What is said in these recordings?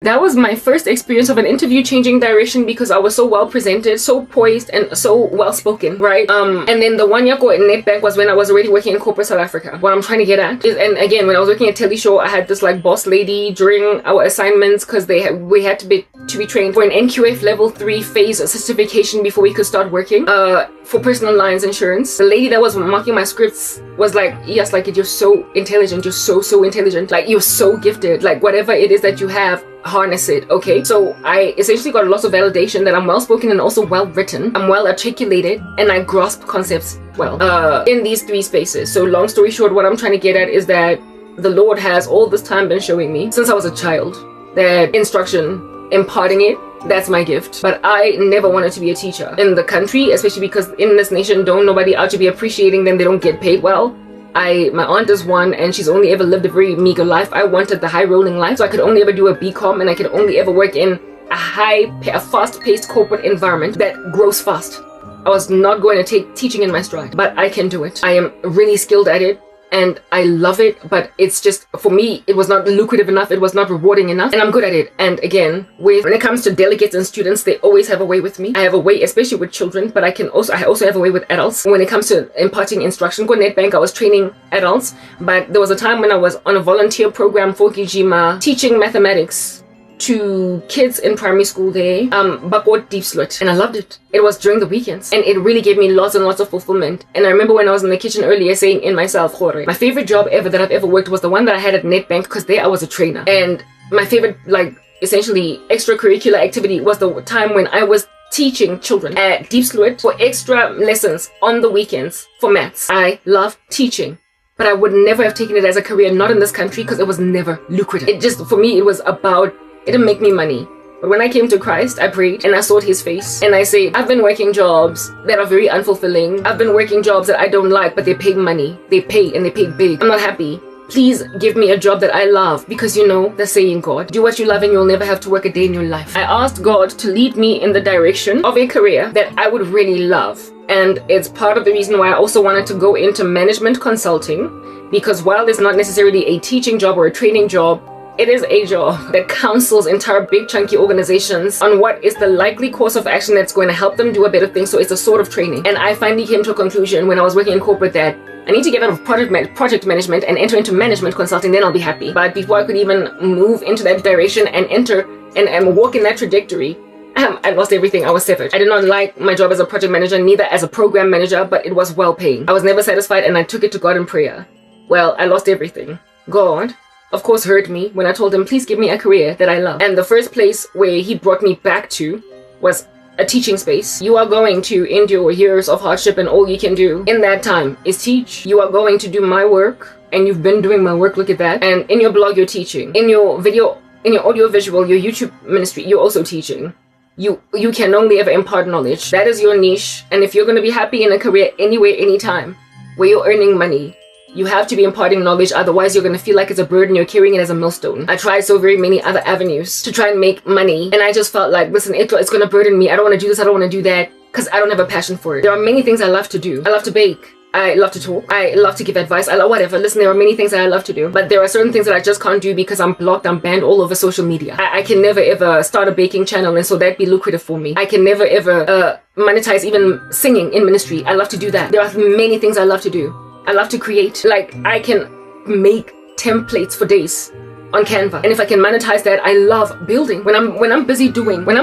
That was my first experience of an interview changing direction because I was so well presented, so poised, and so well spoken, right? And then the 1 year ago at Nedbank was when I was already working in corporate South Africa. What I'm trying to get at is, and again, when I was working at Teleshow, I had this like boss lady during our assignments because we had to be trained for an NQF level 3 phase certification before we could start working for personal lines insurance. The lady that was marking my scripts was like, yes, like you're so intelligent, you're so intelligent, like you're so gifted, like whatever it is that you have, harness it. Okay, so I essentially got lots of validation that I'm well spoken and also well written, I'm well articulated, and I grasp concepts well in these 3 spaces. So long story short, what I'm trying to get at is that the Lord has all this time been showing me since I was a child that instruction, imparting it, that's my gift. But I never wanted to be a teacher in the country, especially because in this nation don't nobody out to be appreciating them. They don't get paid well. My aunt is one and she's only ever lived a very meager life. I wanted the high rolling life, so I could only ever do a BCom and I could only ever work in a fast paced corporate environment that grows fast. I was not going to take teaching in my stride, but I can do it. I am really skilled at it and I love it, but it's just, for me, it was not lucrative enough, it was not rewarding enough, and I'm good at it. And again, when it comes to delegates and students, they always have a way with me. I have a way, especially with children, but I also have a way with adults. When it comes to imparting instruction, go Nedbank, I was training adults, but there was a time when I was on a volunteer program for Gijima, teaching mathematics to kids in primary school there, Bakot Deep Slut, and I loved it. It was during the weekends, and it really gave me lots and lots of fulfillment. And I remember when I was in the kitchen earlier saying in myself, my favorite job ever that I've ever worked was the one that I had at Nedbank, because there I was a trainer. And my favorite, like, essentially extracurricular activity was the time when I was teaching children at Deep Slut for extra lessons on the weekends for maths. I love teaching, but I would never have taken it as a career, not in this country, because it was never lucrative. It just, for me, it was about, it didn't make me money. But when I came to Christ, I prayed and I sought his face. And I said, I've been working jobs that are very unfulfilling. I've been working jobs that I don't like, but they pay money. They pay and they pay big. I'm not happy. Please give me a job that I love, because you know the saying, God, do what you love and you'll never have to work a day in your life. I asked God to lead me in the direction of a career that I would really love. And it's part of the reason why I also wanted to go into management consulting, because while it's not necessarily a teaching job or a training job, it is a job that counsels entire big chunky organizations on what is the likely course of action that's going to help them do a better thing. So it's a sort of training. And I finally came to a conclusion when I was working in corporate that I need to get out of project management and enter into management consulting, then I'll be happy. But before I could even move into that direction and enter and walk in that trajectory, I lost everything. I was severed. I did not like my job as a project manager, neither as a program manager, but it was well paying. I was never satisfied and I took it to God in prayer. Well, I lost everything. God, of course, heard me when I told him, please give me a career that I love. And the first place where he brought me back to was a teaching space. You are going to endure years of hardship, and all you can do in that time is teach. You are going to do my work, and you've been doing my work, look at that. And in your blog, you're teaching. In your video, in your audio visual, your YouTube ministry, you're also teaching. You can only ever impart knowledge. That is your niche. And if you're going to be happy in a career anywhere, anytime, where you're earning money, you have to be imparting knowledge, otherwise you're going to feel like it's a burden, you're carrying it as a millstone. I tried so very many other avenues to try and make money, and I just felt like, listen, it's going to burden me. I don't want to do this, I don't want to do that, because I don't have a passion for it. There are many things I love to do. I love to bake. I love to talk. I love to give advice. I love whatever. Listen, there are many things that I love to do, but there are certain things that I just can't do because I'm blocked, I'm banned all over social media. I can never ever start a baking channel, and so that'd be lucrative for me. I can never ever monetize even singing in ministry. I love to do that. There are many things I love to do. I love to create. Like, I can make templates for days on Canva, and if I can monetize that, I love building. When I'm busy doing my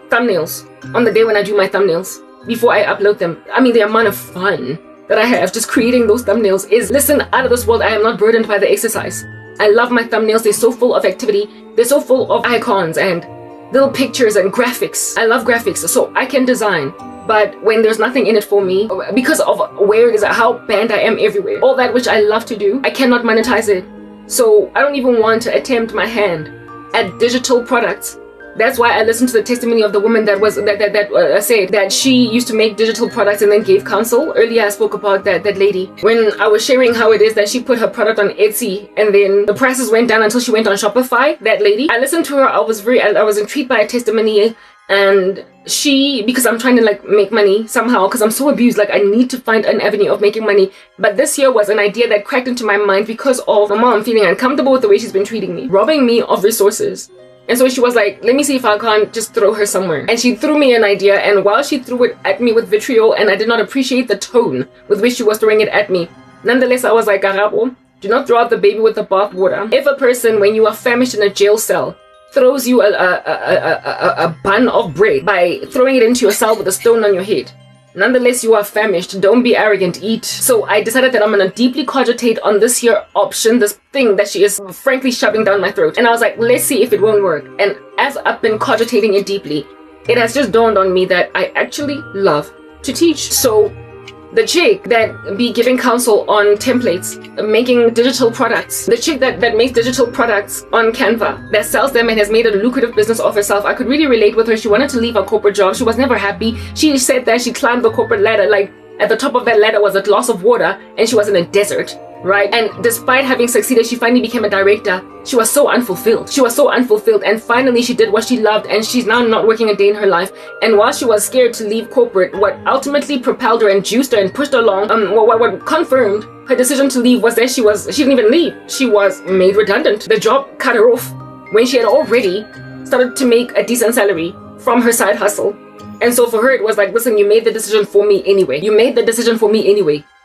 thumbnails, on the day when I do my thumbnails, before I upload them, I mean, the amount of fun that I have just creating those thumbnails is, listen, out of this world. I am not burdened by the exercise. I love my thumbnails. They're so full of activity. They're so full of icons and little pictures and graphics. I love graphics, so I can design. But when there's nothing in it for me, because of where it is, how banned I am everywhere, all that which I love to do, I cannot monetize it. So I don't even want to attempt my hand at digital products. That's why I listened to the testimony of the woman that said that she used to make digital products and then gave counsel. Earlier I spoke about that lady, when I was sharing how it is that she put her product on Etsy and then the prices went down until she went on Shopify. That lady, I listened to her. I was intrigued by her testimony. And because I'm trying to like make money somehow, because I'm so abused, like I need to find an avenue of making money. But this year was an idea that cracked into my mind because of my mom feeling uncomfortable with the way she's been treating me, robbing me of resources. And so she was like, let me see if I can't just throw her somewhere. And she threw me an idea, and while she threw it at me with vitriol, and I did not appreciate the tone with which she was throwing it at me, nonetheless I was like, Garabo, do not throw out the baby with the bathwater. If a person, when you are famished in a jail cell, throws you a bun of bread by throwing it into your cell with a stone on your head, nonetheless you are famished, don't be arrogant, eat. So I decided that I'm gonna deeply cogitate on this here option, this thing that she is frankly shoving down my throat. And I was like, let's see if it won't work. And as I've been cogitating it deeply, it has just dawned on me that I actually love to teach. So the chick that be giving counsel on templates, making digital products, the chick that makes digital products on Canva, that sells them and has made a lucrative business of herself, I could really relate with her. She wanted to leave her corporate job. She was never happy. She said that she climbed the corporate ladder, like at the top of that ladder was a glass of water, and she was in a desert, right? And despite having succeeded, she finally became a director. She was so unfulfilled. And finally she did what she loved, and she's now not working a day in her life. And while she was scared to leave corporate, what ultimately propelled her and juiced her and pushed her along, what confirmed her decision to leave was that she didn't even leave. She was made redundant. The job cut her off when she had already started to make a decent salary from her side hustle. And so for her, it was like, listen, you made the decision for me anyway.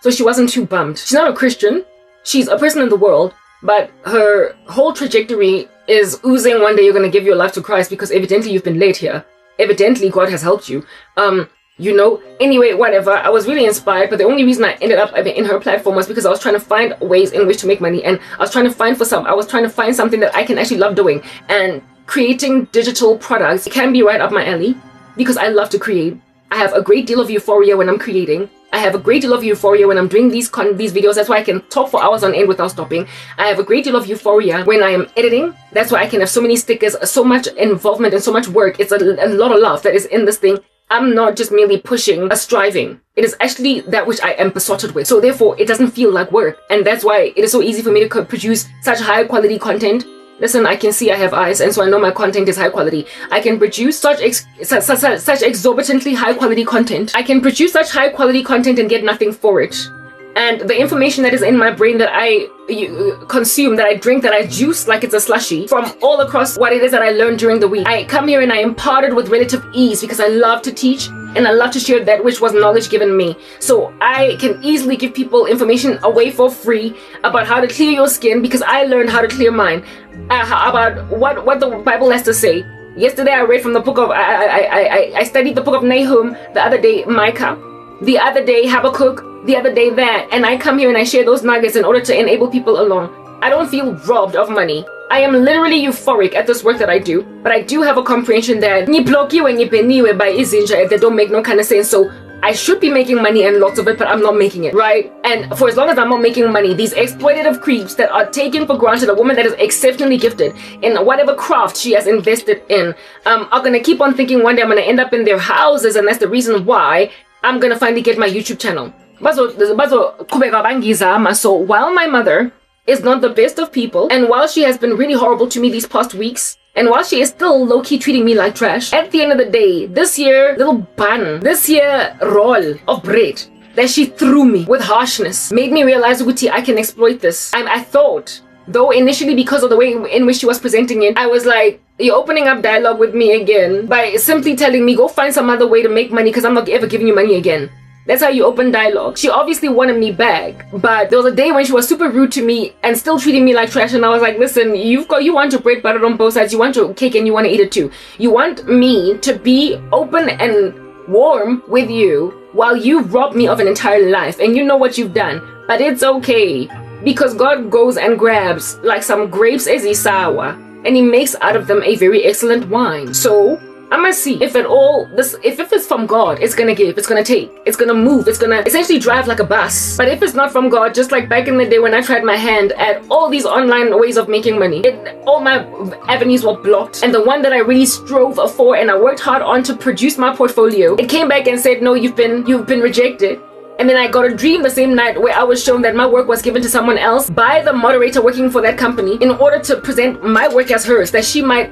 So she wasn't too bummed. She's not a Christian. She's a person in the world. But her whole trajectory is oozing, one day you're going to give your life to Christ, because evidently you've been led here. Evidently God has helped you. Anyway, whatever. I was really inspired, but the only reason I ended up in her platform was because I was trying to find ways in which to make money. And I was trying to find something that I can actually love doing. And creating digital products can be right up my alley, because I love to create. I have a great deal of euphoria when I'm creating. I have a great deal of euphoria when I'm doing these videos. That's why I can talk for hours on end without stopping. I have a great deal of euphoria when I am editing. That's why I can have so many stickers, so much involvement and so much work. It's a lot of love that is in this thing. I'm not just merely pushing a striving. It is actually that which I am besotted with. So therefore, it doesn't feel like work. And that's why it is so easy for me to produce such high quality content. Listen, I can see I have eyes, and so I know my content is high quality. I can produce such exorbitantly high quality content. I can produce such high quality content and get nothing for it. And the information that is in my brain that I consume, that I drink, that I juice like it's a slushie from all across what it is that I learned during the week, I come here and I impart it with relative ease, because I love to teach and I love to share that which was knowledge given me. So I can easily give people information away for free about how to clear your skin, because I learned how to clear mine. About what the Bible has to say. Yesterday I read from the book of I studied the book of Nahum, the other day Micah, the other day Habakkuk, the other day that, and I come here and I share those nuggets in order to enable people along. I don't feel robbed of money. I am literally euphoric at this work that I do, but I do have a comprehension that they don't make no kind of sense. So I should be making money and lots of it, but I'm not making it, right? And for as long as I'm not making money, these exploitative creeps that are taken for granted, a woman that is exceptionally gifted in whatever craft she has invested in, are gonna keep on thinking one day I'm gonna end up in their houses, and that's the reason why I'm gonna finally get my YouTube channel. So while my mother is not the best of people, and while she has been really horrible to me these past weeks, and while she is still low-key treating me like trash, at the end of the day, this year little bun, this here roll of bread that she threw me with harshness made me realize, Uti, I can exploit this. I thought, though initially because of the way in which she was presenting it, I was like, you're opening up dialogue with me again by simply telling me, go find some other way to make money, because I'm not ever giving you money again. That's how you open dialogue. She obviously wanted me back, but there was a day when she was super rude to me and still treating me like trash, and I was like, listen, you want your bread buttered on both sides, you want your cake and you want to eat it too. You want me to be open and warm with you while you rob me of an entire life, and you know what you've done. But it's okay, because God goes and grabs like some grapes as isawa, and he makes out of them a very excellent wine. So I must see if at all if it's from God, it's gonna give, it's gonna take, it's gonna move, it's gonna essentially drive like a bus. But if it's not from God, just like back in the day when I tried my hand at all these online ways of making money, all my avenues were blocked, and the one that I really strove for and I worked hard on to produce my portfolio, it came back and said, no, you've been rejected. And then I got a dream the same night where I was shown that my work was given to someone else by the moderator working for that company in order to present my work as hers, that she might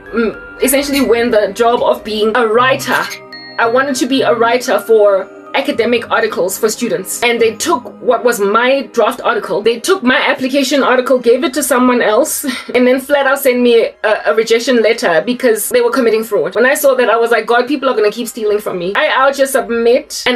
essentially win the job of being a writer. I wanted to be a writer for academic articles for students, and they took what was my draft article, they took my application article, gave it to someone else, and then flat out sent me a rejection letter because they were committing fraud. When I saw that, I was like, God, people are gonna keep stealing from me. I'll just submit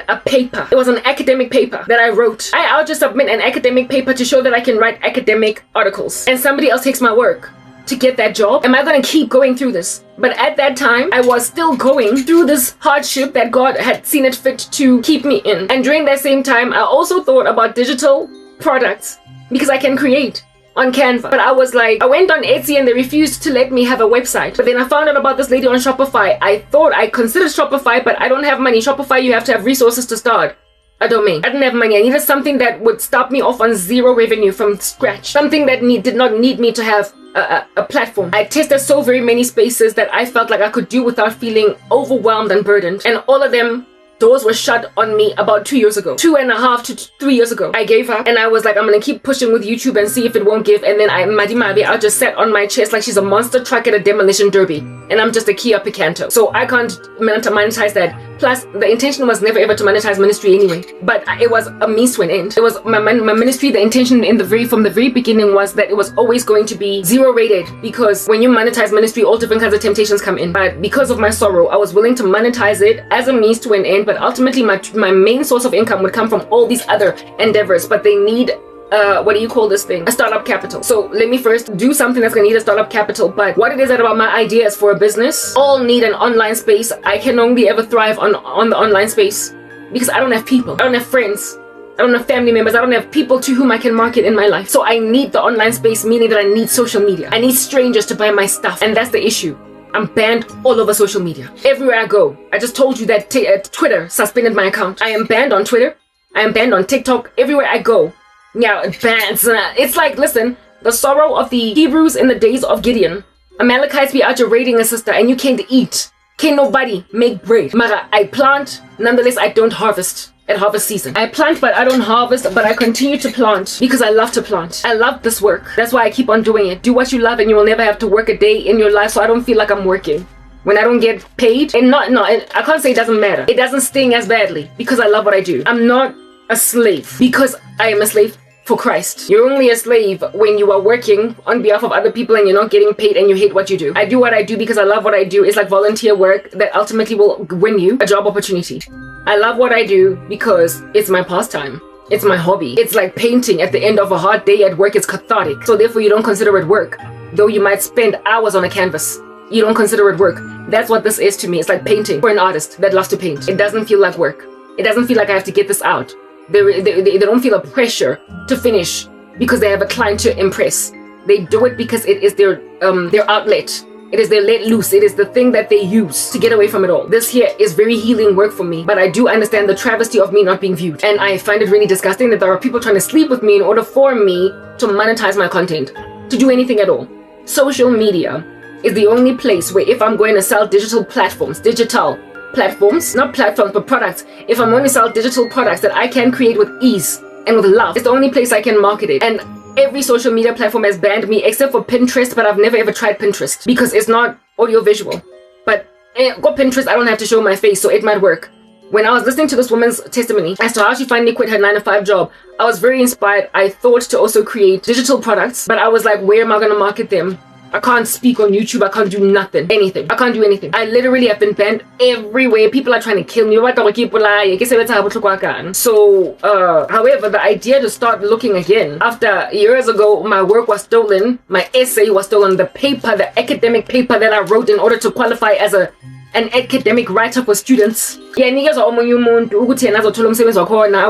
a paper. It was an academic paper that I wrote. I'll just submit an academic paper to show that I can write academic articles, and somebody else takes my work to get that job. Am I gonna keep going through this? But at that time, I was still going through this hardship that God had seen it fit to keep me in. And during that same time, I also thought about digital products because I can create on Canva. But I was like, I went on Etsy and they refused to let me have a website. But then I found out about this lady on Shopify. I considered Shopify, but I don't have money. Shopify, you have to have resources to start a domain. I didn't have money. I needed something that would stop me off on zero revenue from scratch. Something that did not need me to have a platform. I tested so very many spaces that I felt like I could do without feeling overwhelmed and burdened. And all of them, doors were shut on me about 2 years ago. 2.5 to 3 years ago. I gave up and I was like, I'm gonna keep pushing with YouTube and see if it won't give. And then I just sat on my chest like she's a monster truck at a demolition derby. And I'm just a Kia Picanto. So I can't monetize that. Plus, the intention was never ever to monetize ministry anyway. But it was a means to an end. It was my ministry, the intention from the very beginning was that it was always going to be zero rated. Because when you monetize ministry, all different kinds of temptations come in. But because of my sorrow, I was willing to monetize it as a means to an end. But ultimately, my main source of income would come from all these other endeavors. But they need what do you call this thing? A startup capital. So let me first do something that's gonna need a startup capital. But what it is that about my ideas for a business all need an online space. I can only ever thrive on the online space because I don't have people. I don't have friends. I don't have family members. I don't have people to whom I can market in my life. So I need the online space, meaning that I need social media. I need strangers to buy my stuff. And that's the issue. I'm banned all over social media. Everywhere I go. I just told you that Twitter suspended my account. I am banned on Twitter. I am banned on TikTok. Everywhere I go. Yeah, bans. It's like, listen, the sorrow of the Hebrews in the days of Gideon. Amalekites be out here raiding a sister and you can't eat. Can't nobody make bread. Mara, I plant, nonetheless I don't harvest at harvest season. I plant but I don't harvest, but I continue to plant because I love to plant. I love this work. That's why I keep on doing it. Do what you love and you will never have to work a day in your life, so I don't feel like I'm working. When I don't get paid, and I can't say it doesn't matter. It doesn't sting as badly because I love what I do. I'm not a slave because I am a slave for Christ. You're only a slave when you are working on behalf of other people and you're not getting paid and you hate what you do. I do what I do because I love what I do. It's like volunteer work that ultimately will win you a job opportunity. I love what I do because it's my pastime. It's my hobby. It's like painting at the end of a hard day at work. It's cathartic. So therefore you don't consider it work. Though you might spend hours on a canvas, you don't consider it work. That's what this is to me. It's like painting for an artist that loves to paint. It doesn't feel like work. It doesn't feel like I have to get this out. They don't feel a pressure to finish because they have a client to impress. They do it because it is their outlet. It is their let loose. It is the thing that they use to get away from it all. This here is very healing work for me, but I do understand the travesty of me not being viewed. And I find it really disgusting that there are people trying to sleep with me in order for me to monetize my content, to do anything at all. Social media is the only place where if I'm going to sell digital platforms, not platforms, but products. If I'm going to sell digital products that I can create with ease and with love, it's the only place I can market it. And every social media platform has banned me except for Pinterest, but I've never ever tried Pinterest because it's not audio visual. But go Pinterest, I don't have to show my face, so it might work. When I was listening to this woman's testimony as to how she finally quit her 9-to-5 job, I was very inspired. I thought to also create digital products, but I was like, where am I going to market them? I can't speak on YouTube. I can't do anything. I can't do anything. I literally have been banned everywhere. People are trying to kill me. So, however, the idea to start looking again, after years ago, my work was stolen. My essay was stolen. The academic paper that I wrote in order to qualify as an academic writer for students. I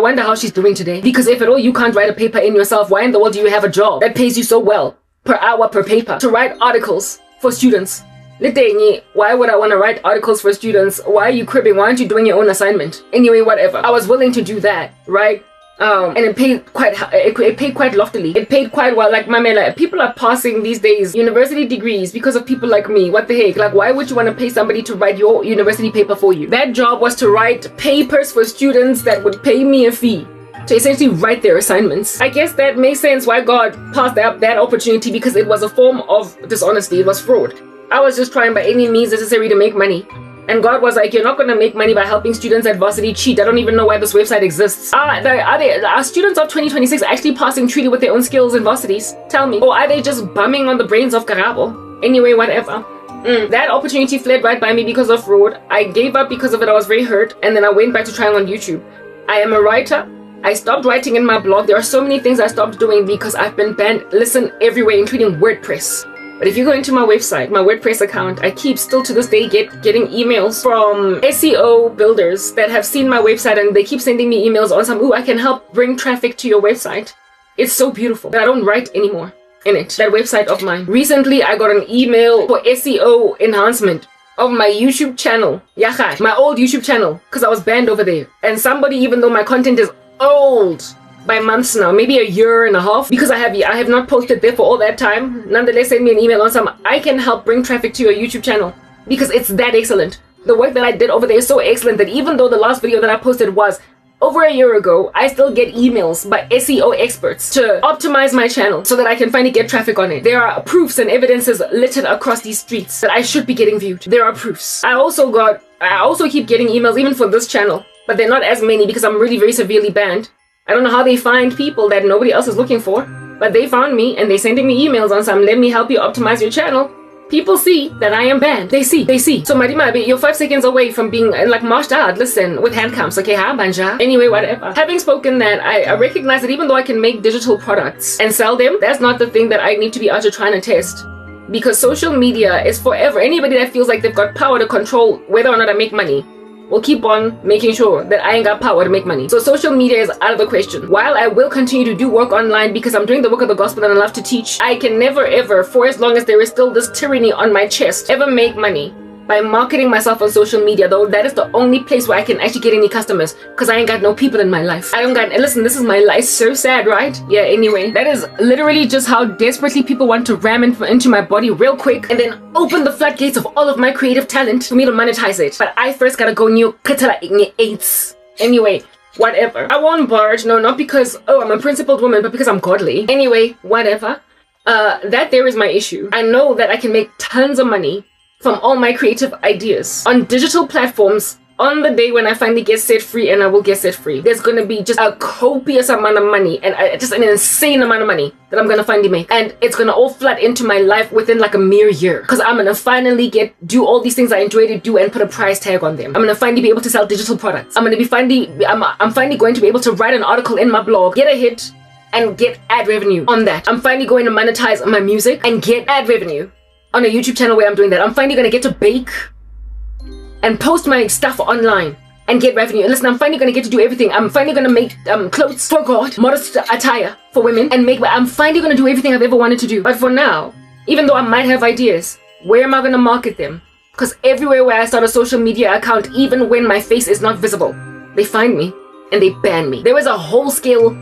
wonder how she's doing today. Because if at all you can't write a paper in yourself, why in the world do you have a job that pays you so well per hour per paper to write articles for students? Why would I want to write articles for students? Why are you cribbing? Why aren't you doing your own assignment? Anyway, whatever. I was willing to do that, right? And it paid quite loftily. It paid quite well. Like, mamela, people are passing these days university degrees because of people like me. What the heck? Like, why would you want to pay somebody to write your university paper for you? That job was to write papers for students that would pay me a fee to essentially write their assignments. I guess that makes sense why God passed up that opportunity, because it was a form of dishonesty. It was fraud. I was just trying by any means necessary to make money. And God was like, you're not going to make money by helping students at varsity cheat. I don't even know why this website exists. Are students of 2026 actually passing truly with their own skills in varsities? Tell me. Or are they just bumming on the brains of Karabo? Anyway, whatever. That opportunity fled right by me because of fraud. I gave up because of it. I was very hurt. And then I went back to trying on YouTube. I am a writer. I stopped writing in my blog. There are so many things I stopped doing because I've been banned, listen, everywhere, including WordPress. But if you go into my website, my WordPress account, I keep still to this day getting emails from SEO builders that have seen my website, and they keep sending me emails on some, ooh, I can help bring traffic to your website. It's so beautiful that I don't write anymore in it, that website of mine. Recently, I got an email for SEO enhancement of my YouTube channel. Yachai, my old YouTube channel, because I was banned over there. And somebody, even though my content is old by months now, maybe a year and a half, because I have not posted there for all that time, nonetheless send me an email on some, I can help bring traffic to your YouTube channel because it's that excellent. The work that I did over there is so excellent that even though the last video that I posted was over a year ago, I still get emails by SEO experts to optimize my channel so that I can finally get traffic on it. There are proofs and evidences littered across these streets that I should be getting viewed. There are proofs. I also keep getting emails even for this channel, but they're not as many because I'm really very severely banned. I don't know how they find people that nobody else is looking for, but they found me and they're sending me emails on some, let me help you optimize your channel. People see that I am banned. They see. So Marima, you're 5 seconds away from being like marched out, listen, with hand cams, okay, ha, banja. Anyway, whatever. Having spoken that, I recognize that even though I can make digital products and sell them, that's not the thing that I need to be out here trying to test. Because social media is forever. Anybody that feels like they've got power to control whether or not I make money will keep on making sure that I ain't got power to make money. So social media is out of the question. While I will continue to do work online because I'm doing the work of the gospel and I love to teach, I can never ever, for as long as there is still this tyranny on my chest, ever make money by marketing myself on social media, though that is the only place where I can actually get any customers, because I ain't got no people in my life. I don't got, listen, this is my life, so sad, right? Yeah, anyway, that is literally just how desperately people want to ram into my body real quick and then open the floodgates of all of my creative talent for me to monetize it. But I first gotta go new katala igni AIDS. Anyway, whatever. I won't barge, no, not because, oh, I'm a principled woman, but because I'm godly. Anyway, whatever. That there is my issue. I know that I can make tons of money from all my creative ideas on digital platforms on the day when I finally get set free, and I will get set free. There's going to be just a copious amount of money, and just an insane amount of money that I'm going to finally make. And it's going to all flood into my life within like a mere year. Because I'm going to finally do all these things I enjoy to do and put a price tag on them. I'm going to finally be able to sell digital products. I'm finally going to be able to write an article in my blog, get a hit, and get ad revenue on that. I'm finally going to monetize my music and get ad revenue on a YouTube channel where I'm doing that. I'm finally going to get to bake and post my stuff online and get revenue. Listen, I'm finally going to get to do everything. I'm finally going to make clothes for God, modest attire for women, and I'm finally going to do everything I've ever wanted to do. But for now, even though I might have ideas, where am I going to market them? Because everywhere where I start a social media account, even when my face is not visible, they find me and they ban me. There is a whole scale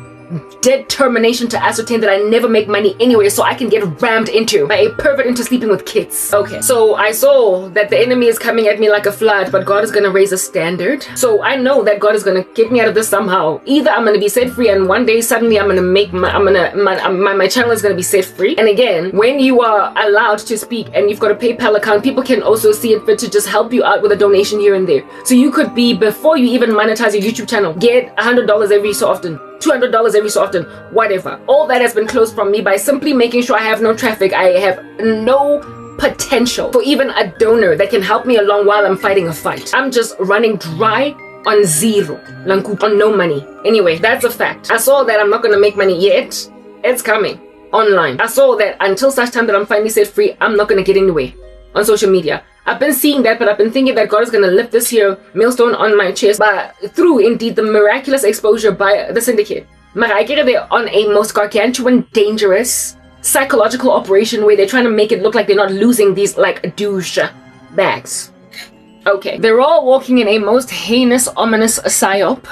determination to ascertain that I never make money anyway, so I can get rammed into by a pervert into sleeping with kids. Okay, so I saw that the enemy is coming at me like a flood, but God is going to raise a standard. So I know that God is going to get me out of this somehow. Either I'm going to be set free, and one day suddenly I'm going to make my channel is going to be set free. And again, when you are allowed to speak and you've got a PayPal account, people can also see it fit to just help you out with a donation here and there. So you could be, before you even monetize your YouTube channel, get $100 every so often, $200 every so often, whatever. All that has been closed from me by simply making sure I have no traffic. I have no potential for even a donor that can help me along while I'm fighting a fight. I'm just running dry on zero, on no money. Anyway, that's a fact. I saw that I'm not gonna make money yet. It's coming online. I saw that until such time that I'm finally set free, I'm not gonna get anywhere on social media. I've been seeing that, but I've been thinking that God is going to lift this here millstone on my chest through indeed the miraculous exposure by the syndicate. I get it, they're on a most gargantuan, dangerous psychological operation where they're trying to make it look like they're not losing these like douche bags. Okay, they're all walking in a most heinous, ominous psyop.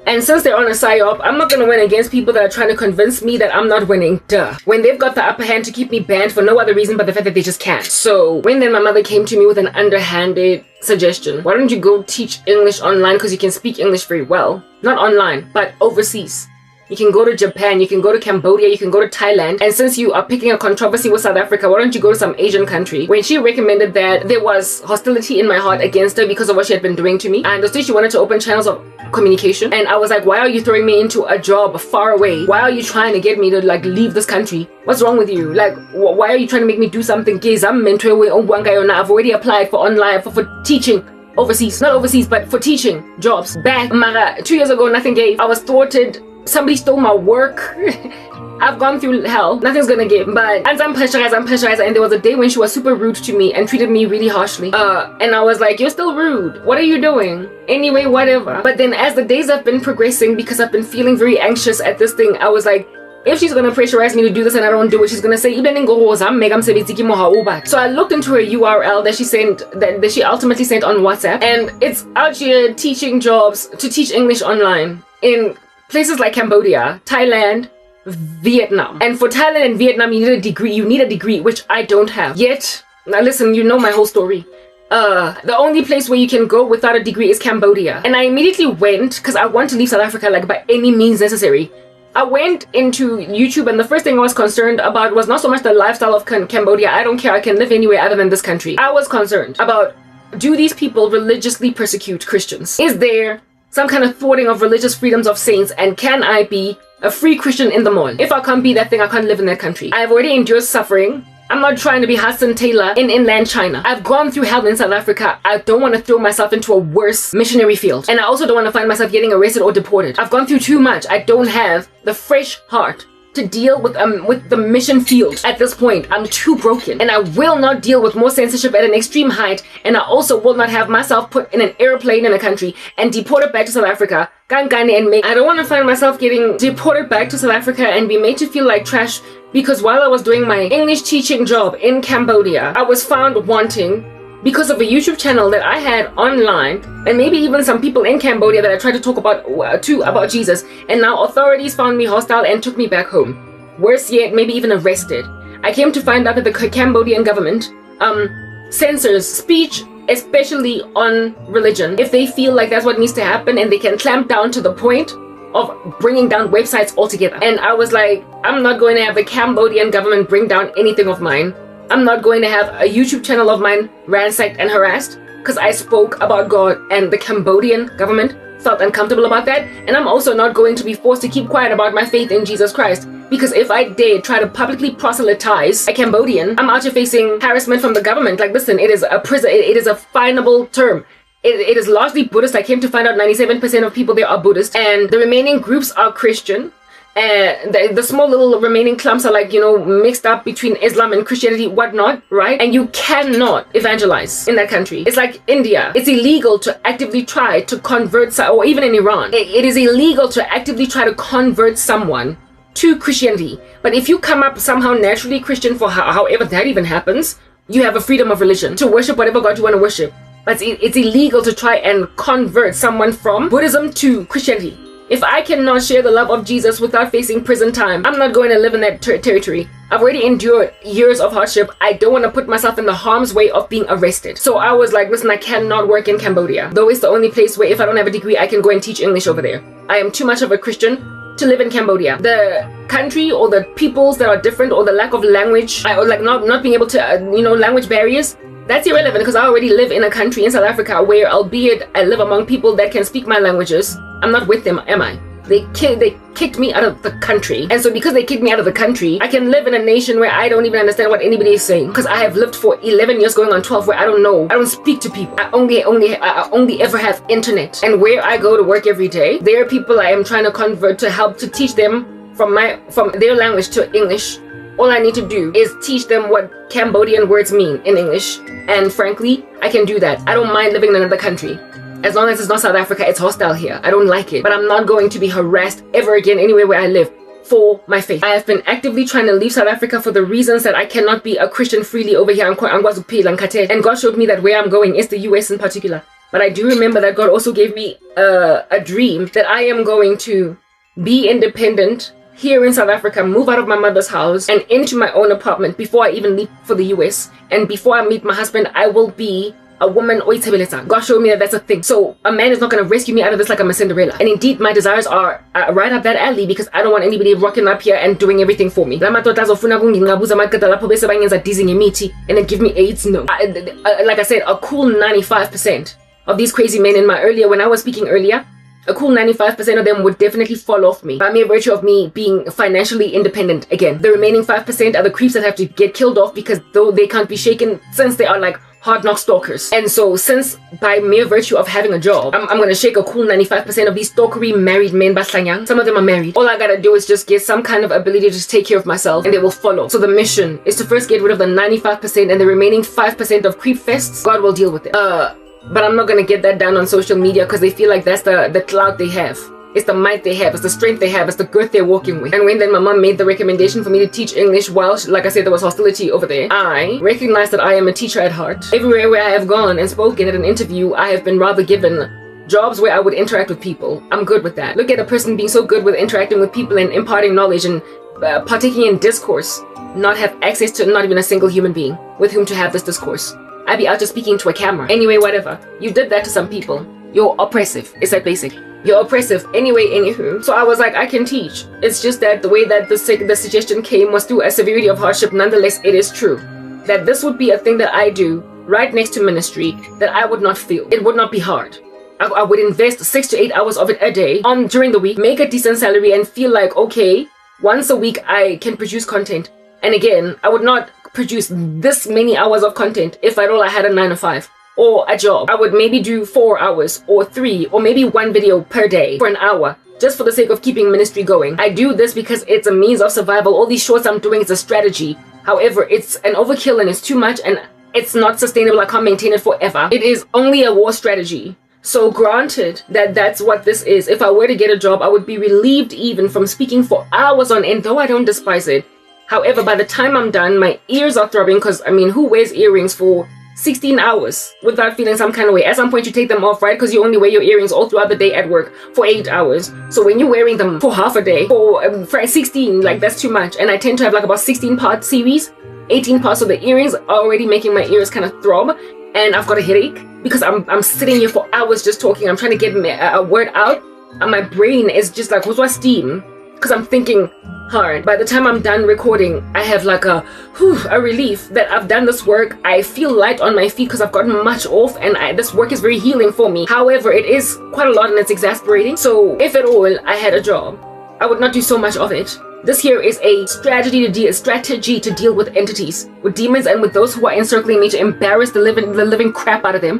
And since they're on a psyop, I'm not gonna win against people that are trying to convince me that I'm not winning. Duh. When they've got the upper hand to keep me banned for no other reason but the fact that they just can't. So when then my mother came to me with an underhanded suggestion, why don't you go teach English online because you can speak English very well. Not online, but overseas. You can go to Japan, you can go to Cambodia, you can go to Thailand. And since you are picking a controversy with South Africa, why don't you go to some Asian country? When she recommended that, there was hostility in my heart against her because of what she had been doing to me. I understood she wanted to open channels of communication. And I was like, why are you throwing me into a job far away? Why are you trying to get me to like leave this country? What's wrong with you? Like, why are you trying to make me do something? I've already applied for online, for teaching. Overseas, not overseas, but for teaching jobs. Back, 2 years ago, nothing gave. I was thwarted. Somebody stole my work. I've gone through hell. Nothing's gonna give. But as I'm pressurized, and there was a day when she was super rude to me and treated me really harshly. And I was like, you're still rude. What are you doing? Anyway, whatever. But then as the days have been progressing, because I've been feeling very anxious at this thing, I was like, if she's gonna pressurize me to do this and I don't do it, she's gonna say, so I looked into her URL that she sent, that she ultimately sent on WhatsApp, and it's out here teaching jobs to teach English online in places like Cambodia, Thailand, Vietnam. And for Thailand and Vietnam, you need a degree, which I don't have. Yet, now listen, you know my whole story. The only place where you can go without a degree is Cambodia. And I immediately went, because I want to leave South Africa like by any means necessary. I went into YouTube, and the first thing I was concerned about was not so much the lifestyle of Cambodia. I don't care, I can live anywhere other than this country. I was concerned about, do these people religiously persecute Christians? Is there some kind of thwarting of religious freedoms of saints, and can I be a free Christian in the mall? If I can't be that thing, I can't live in that country. I've already endured suffering. I'm not trying to be Hudson Taylor in inland China. I've gone through hell in South Africa. I don't want to throw myself into a worse missionary field. And I also don't want to find myself getting arrested or deported. I've gone through too much. I don't have the fresh heart to deal with the mission field at this point. I'm too broken, and I will not deal with more censorship at an extreme height, and I also will not have myself put in an airplane in a country and deported back to South Africa. I don't want to find myself getting deported back to South Africa and be made to feel like trash, because while I was doing my English teaching job in Cambodia, I was found wanting because of a YouTube channel that I had online, and maybe even some people in Cambodia that I tried to talk about Jesus, and now authorities found me hostile and took me back home. Worse yet, maybe even arrested. I came to find out that the Cambodian government censors speech, especially on religion, if they feel like that's what needs to happen, and they can clamp down to the point of bringing down websites altogether. And I was like, I'm not going to have the Cambodian government bring down anything of mine. I'm not going to have a YouTube channel of mine ransacked and harassed because I spoke about God, and the Cambodian government felt uncomfortable about that. And I'm also not going to be forced to keep quiet about my faith in Jesus Christ, because if I dare try to publicly proselytize a Cambodian, I'm out here facing harassment from the government. Like, listen, it is a prison, it is a finable term. It is largely Buddhist. I came to find out 97% of people there are Buddhist, and the remaining groups are Christian. And the small little remaining clumps are like, you know, mixed up between Islam and Christianity, whatnot, right? And you cannot evangelize in that country. It's like India. It's illegal to actively try to convert, or even in Iran, it is illegal to actively try to convert someone to Christianity. But if you come up somehow naturally Christian, for however that even happens, you have a freedom of religion to worship whatever God you want to worship. But it's illegal to try and convert someone from Buddhism to Christianity. If I cannot share the love of Jesus without facing prison time, I'm not going to live in that territory. I've already endured years of hardship. I don't want to put myself in the harm's way of being arrested. So I was like, listen, I cannot work in Cambodia. Though it's the only place where if I don't have a degree, I can go and teach English over there. I am too much of a Christian to live in Cambodia. The country or the peoples that are different, or the lack of language, or like not being able to, language barriers, that's irrelevant, because I already live in a country in South Africa where, albeit I live among people that can speak my languages, I'm not with them, am I? They kicked me out of the country. And so because they kicked me out of the country, I can live in a nation where I don't even understand what anybody is saying. Because I have lived for 11 years going on 12 where I don't know. I don't speak to people. I only ever have internet. And where I go to work every day, there are people I am trying to convert to help to teach them from their language to English. All I need to do is teach them what Cambodian words mean in English. And frankly, I can do that. I don't mind living in another country. As long as it's not South Africa, it's hostile here. I don't like it. But I'm not going to be harassed ever again anywhere where I live for my faith. I have been actively trying to leave South Africa for the reasons that I cannot be a Christian freely over here. And God showed me that where I'm going is the US in particular. But I do remember that God also gave me a dream that I am going to be independent here in South Africa, move out of my mother's house and into my own apartment before I even leave for the US. And before I meet my husband, I will be a woman. God showed me that that's a thing. So a man is not going to rescue me out of this like I'm a Cinderella. And indeed, my desires are right up that alley because I don't want anybody rocking up here and doing everything for me. And then give me AIDS. No. Like I said, a cool 95% of these crazy men when I was speaking earlier, a cool 95% of them would definitely fall off me by mere virtue of me being financially independent. Again, the remaining 5% are the creeps that have to get killed off because though they can't be shaken since they are like hard knock stalkers. And so since by mere virtue of having a job, I'm going to shake a cool 95% of these stalkery married men. Some of them are married. All I got to do is just get some kind of ability to just take care of myself and they will follow. So the mission is to first get rid of the 95% and the remaining 5% of creep fests, God will deal with it. But I'm not going to get that down on social media because they feel like that's the clout they have. It's the might they have. It's the strength they have. It's the girth they're walking with. And when then my mom made the recommendation for me to teach English while, like I said, there was hostility over there, I recognized that I am a teacher at heart. Everywhere where I have gone and spoken at an interview, I have been rather given jobs where I would interact with people. I'm good with that. Look at a person being so good with interacting with people and imparting knowledge and partaking in discourse, not have access to not even a single human being with whom to have this discourse. I'd be out just speaking to a camera. Anyway, whatever. You did that to some people. You're oppressive. It's that basic. You're oppressive. Anyway, anywho. So I was like, I can teach. It's just that the way that the suggestion came was through a severity of hardship. Nonetheless, it is true that this would be a thing that I do right next to ministry that I would not feel. It would not be hard. I would invest 6 to 8 hours of it a day during the week, make a decent salary and feel like, okay, once a week I can produce content. And again, I would not produce this many hours of content if at all I had a 9 to 5 or a job. I would maybe do 4 hours or 3 or maybe 1 video per day for an hour just for the sake of keeping ministry going. I do this because it's a means of survival. All these shorts I'm doing is a strategy. However, it's an overkill and it's too much and it's not sustainable. I can't maintain it forever. It is only a war strategy. So granted that that's what this is. If I were to get a job, I would be relieved even from speaking for hours on end, though I don't despise it. However, by the time I'm done, my ears are throbbing because, I mean, who wears earrings for 16 hours without feeling some kind of way? At some point, you take them off, right? Because you only wear your earrings all throughout the day at work for 8 hours. So when you're wearing them for half a day, for 16, like that's too much. And I tend to have like about 16-part series, 18 parts. So the earrings are already making my ears kind of throb. And I've got a headache because I'm sitting here for hours just talking. I'm trying to get a word out. And my brain is just like, what's steam? Because I'm thinking hard. By the time I'm done recording, I have like a relief that I've done this work. I feel light on my feet because I've gotten much off and this work is very healing for me. However, it is quite a lot and it's exasperating. So if at all I had a job, I would not do so much of it. This here is a strategy to deal with entities, with demons and with those who are encircling me to embarrass the living crap out of them.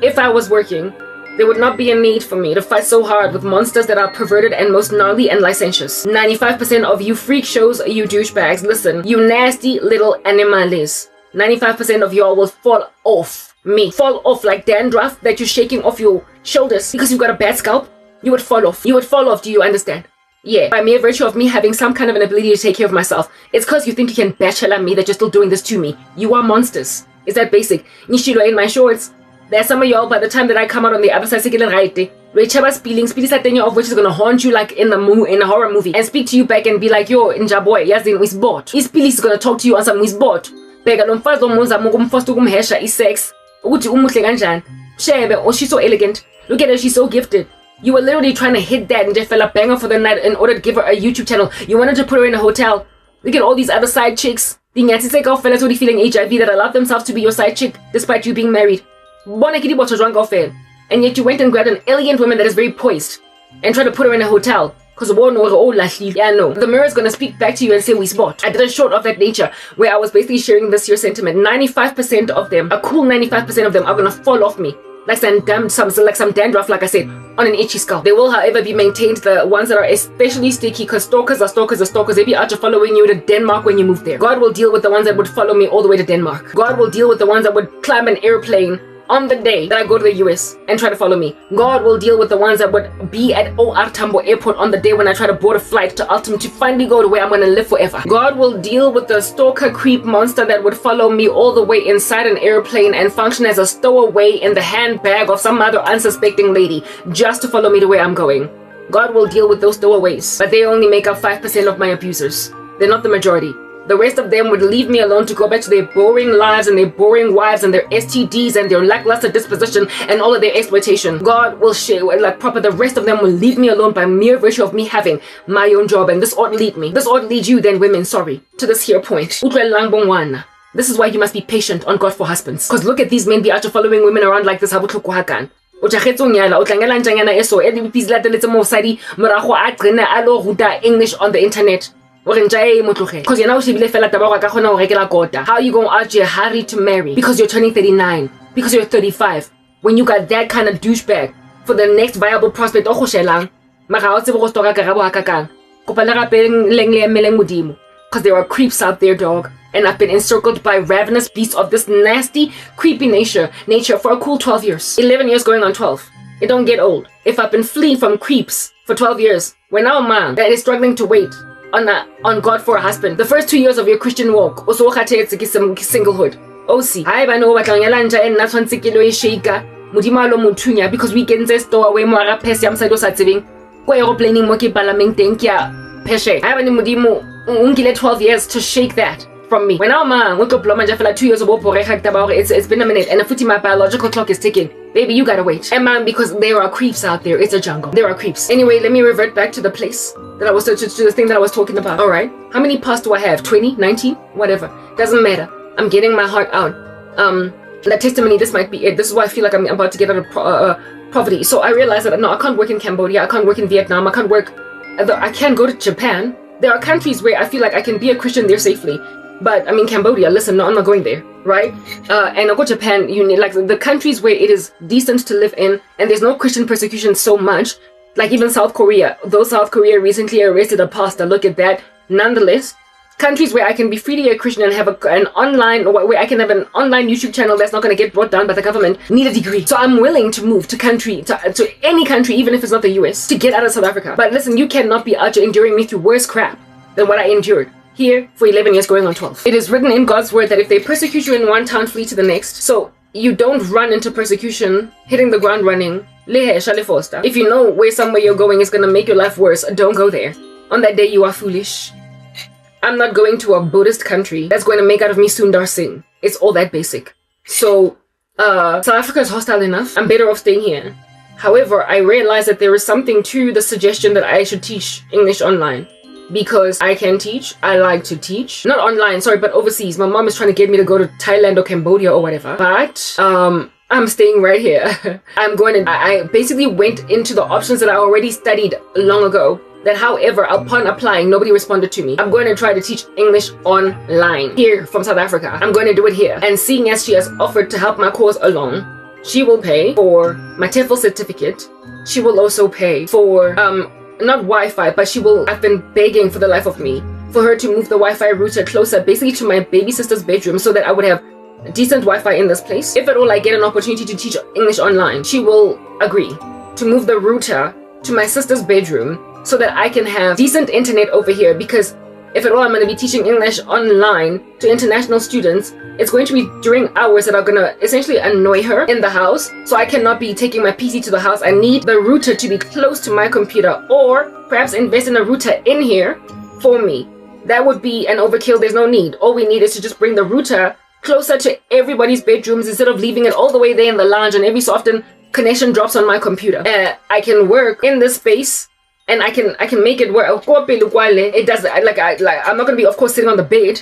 If I was working, there would not be a need for me to fight so hard with monsters that are perverted and most gnarly and licentious. 95% of you freak shows, you douchebags, listen, you nasty little animales. 95% of y'all will fall off me. Fall off like dandruff that you're shaking off your shoulders because you've got a bad scalp. You would fall off. You would fall off, do you understand? Yeah, by mere virtue of me having some kind of an ability to take care of myself. It's because you think you can bachelor me that you're still doing this to me. You are monsters. Is that basic? Nishiro in my shorts. There's some of y'all, by the time that I come out on the other side, spilling of which is gonna haunt you like in a horror movie and speak to you back and be like, yo, Njaboy, yazin wisbot. His police is gonna talk to you on some wisbot. Bega lo mfazi omuza mfast ukumhesha isex. Ukuthi umuhle kanjani. Shebe, oh, she's so elegant. Look at her, she's so gifted. You were literally trying to hit that and just fell a banger for the night in order to give her a YouTube channel. You wanted to put her in a hotel. Look at all these other side chicks. Being fellas already feeling HIV that allow themselves to be your side chick despite you being married. And yet you went and grabbed an elegant woman that is very poised and tried to put her in a hotel. Because the mirror is going to speak back to you and say we spot. I did a short of that nature where I was basically sharing this year's sentiment. 95% of them, a cool 95% of them are going to fall off me. Like some dandruff, like I said, on an itchy scalp. They will, however, be maintained, the ones that are especially sticky, because stalkers are stalkers are stalkers. They be out to following you to Denmark when you move there. God will deal with the ones that would follow me all the way to Denmark. God will deal with the ones that would climb an airplane on the day that I go to the US and try to follow me. God will deal with the ones that would be at OR Tambo Airport on the day when I try to board a flight to Ultimate to finally go to where I'm going to live forever. God will deal with the stalker creep monster that would follow me all the way inside an airplane and function as a stowaway in the handbag of some other unsuspecting lady just to follow me to where I'm going. God will deal with those stowaways, but they only make up 5% of my abusers. They're not the majority. The rest of them would leave me alone to go back to their boring lives and their boring wives and their STDs and their lackluster disposition and all of their exploitation. God will share, like proper, the rest of them will leave me alone by mere virtue of me having my own job. And this ought to lead me. This ought to lead you then, women, sorry, to this here point. This is why you must be patient on God for husbands. Because look at these men be out following women around like this. English on the internet. Because you're now how you gonna ask your Harry to marry because you're turning 39, because you're 35, when you got that kind of douchebag for the next viable prospect? Because there are creeps out there, dog, and I've been encircled by ravenous beasts of this nasty, creepy nature for a cool 12 years. 11 years going on 12. It don't get old. If I've been fleeing from creeps for 12 years, we're now a man that is struggling to wait on God for a husband. The first 2 years of your Christian walk, also singlehood. OC. Because we can just store away more pesi am side saving. Go aeroplaning moki palaming thank ya peshe. I have any mudimo 12 years to shake that from me. When I'm a 2 years of it's been a minute and my biological clock is ticking. Baby, you gotta wait. And man, because there are creeps out there. It's a jungle. There are creeps. Anyway, let me revert back to the place that I was to the thing that I was talking about. All right. How many past do I have? 20, 19, whatever. Doesn't matter. I'm getting my heart out. That testimony, this might be it. This is why I feel like I'm about to get out of poverty. So I realized that no, I can't work in Cambodia. I can't work in Vietnam. I can't work. I can't go to Japan. There are countries where I feel like I can be a Christian there safely. But I mean, Cambodia, listen, no, I'm not going there, right? And I'll go to Japan, you need like the countries where it is decent to live in and there's no Christian persecution so much, like even South Korea. Though South Korea recently arrested a pastor, look at that. Nonetheless, countries where I can be freely a Christian and have an online, where I can have an online YouTube channel that's not going to get brought down by the government, need a degree. So I'm willing to move to any country, even if it's not the US, to get out of South Africa. But listen, you cannot be out here enduring me through worse crap than what I endured here for 11 years going on 12. It is written in God's word that if they persecute you in one town, flee to the next. So you don't run into persecution hitting the ground running. If you know where somewhere you're going is going to make your life worse, don't go there. On that day, you are foolish. I'm not going to a Buddhist country that's going to make out of me Sundar Singh. It's all that basic. So South Africa is hostile enough. I'm better off staying here. However, I realize that there is something to the suggestion that I should teach English online. Because I can teach, I like to teach. Not online, sorry, but overseas. My mom is trying to get me to go to Thailand or Cambodia or whatever. But I'm staying right here. I basically went into the options that I already studied long ago. That however, upon applying, nobody responded to me. I'm going to try to teach English online here from South Africa. I'm going to do it here. And seeing as she has offered to help my cause along, she will pay for my TEFL certificate. She will also pay for not Wi-Fi, but I've been begging for the life of me for her to move the Wi-Fi router closer, basically to my baby sister's bedroom, so that I would have decent Wi-Fi in this place. If at all I get an opportunity to teach English online, she will agree to move the router to my sister's bedroom so that I can have decent internet over here, because if at all I'm going to be teaching English online to international students, it's going to be during hours that are going to essentially annoy her in the house. So I cannot be taking my PC to the house. I need the router to be close to my computer, or perhaps invest in a router in here for me. That would be an overkill. There's no need. All we need is to just bring the router closer to everybody's bedrooms instead of leaving it all the way there in the lounge, and every so often connection drops on my computer. I can work in this space. And I can make it work. It does I'm not gonna be, of course, sitting on the bed.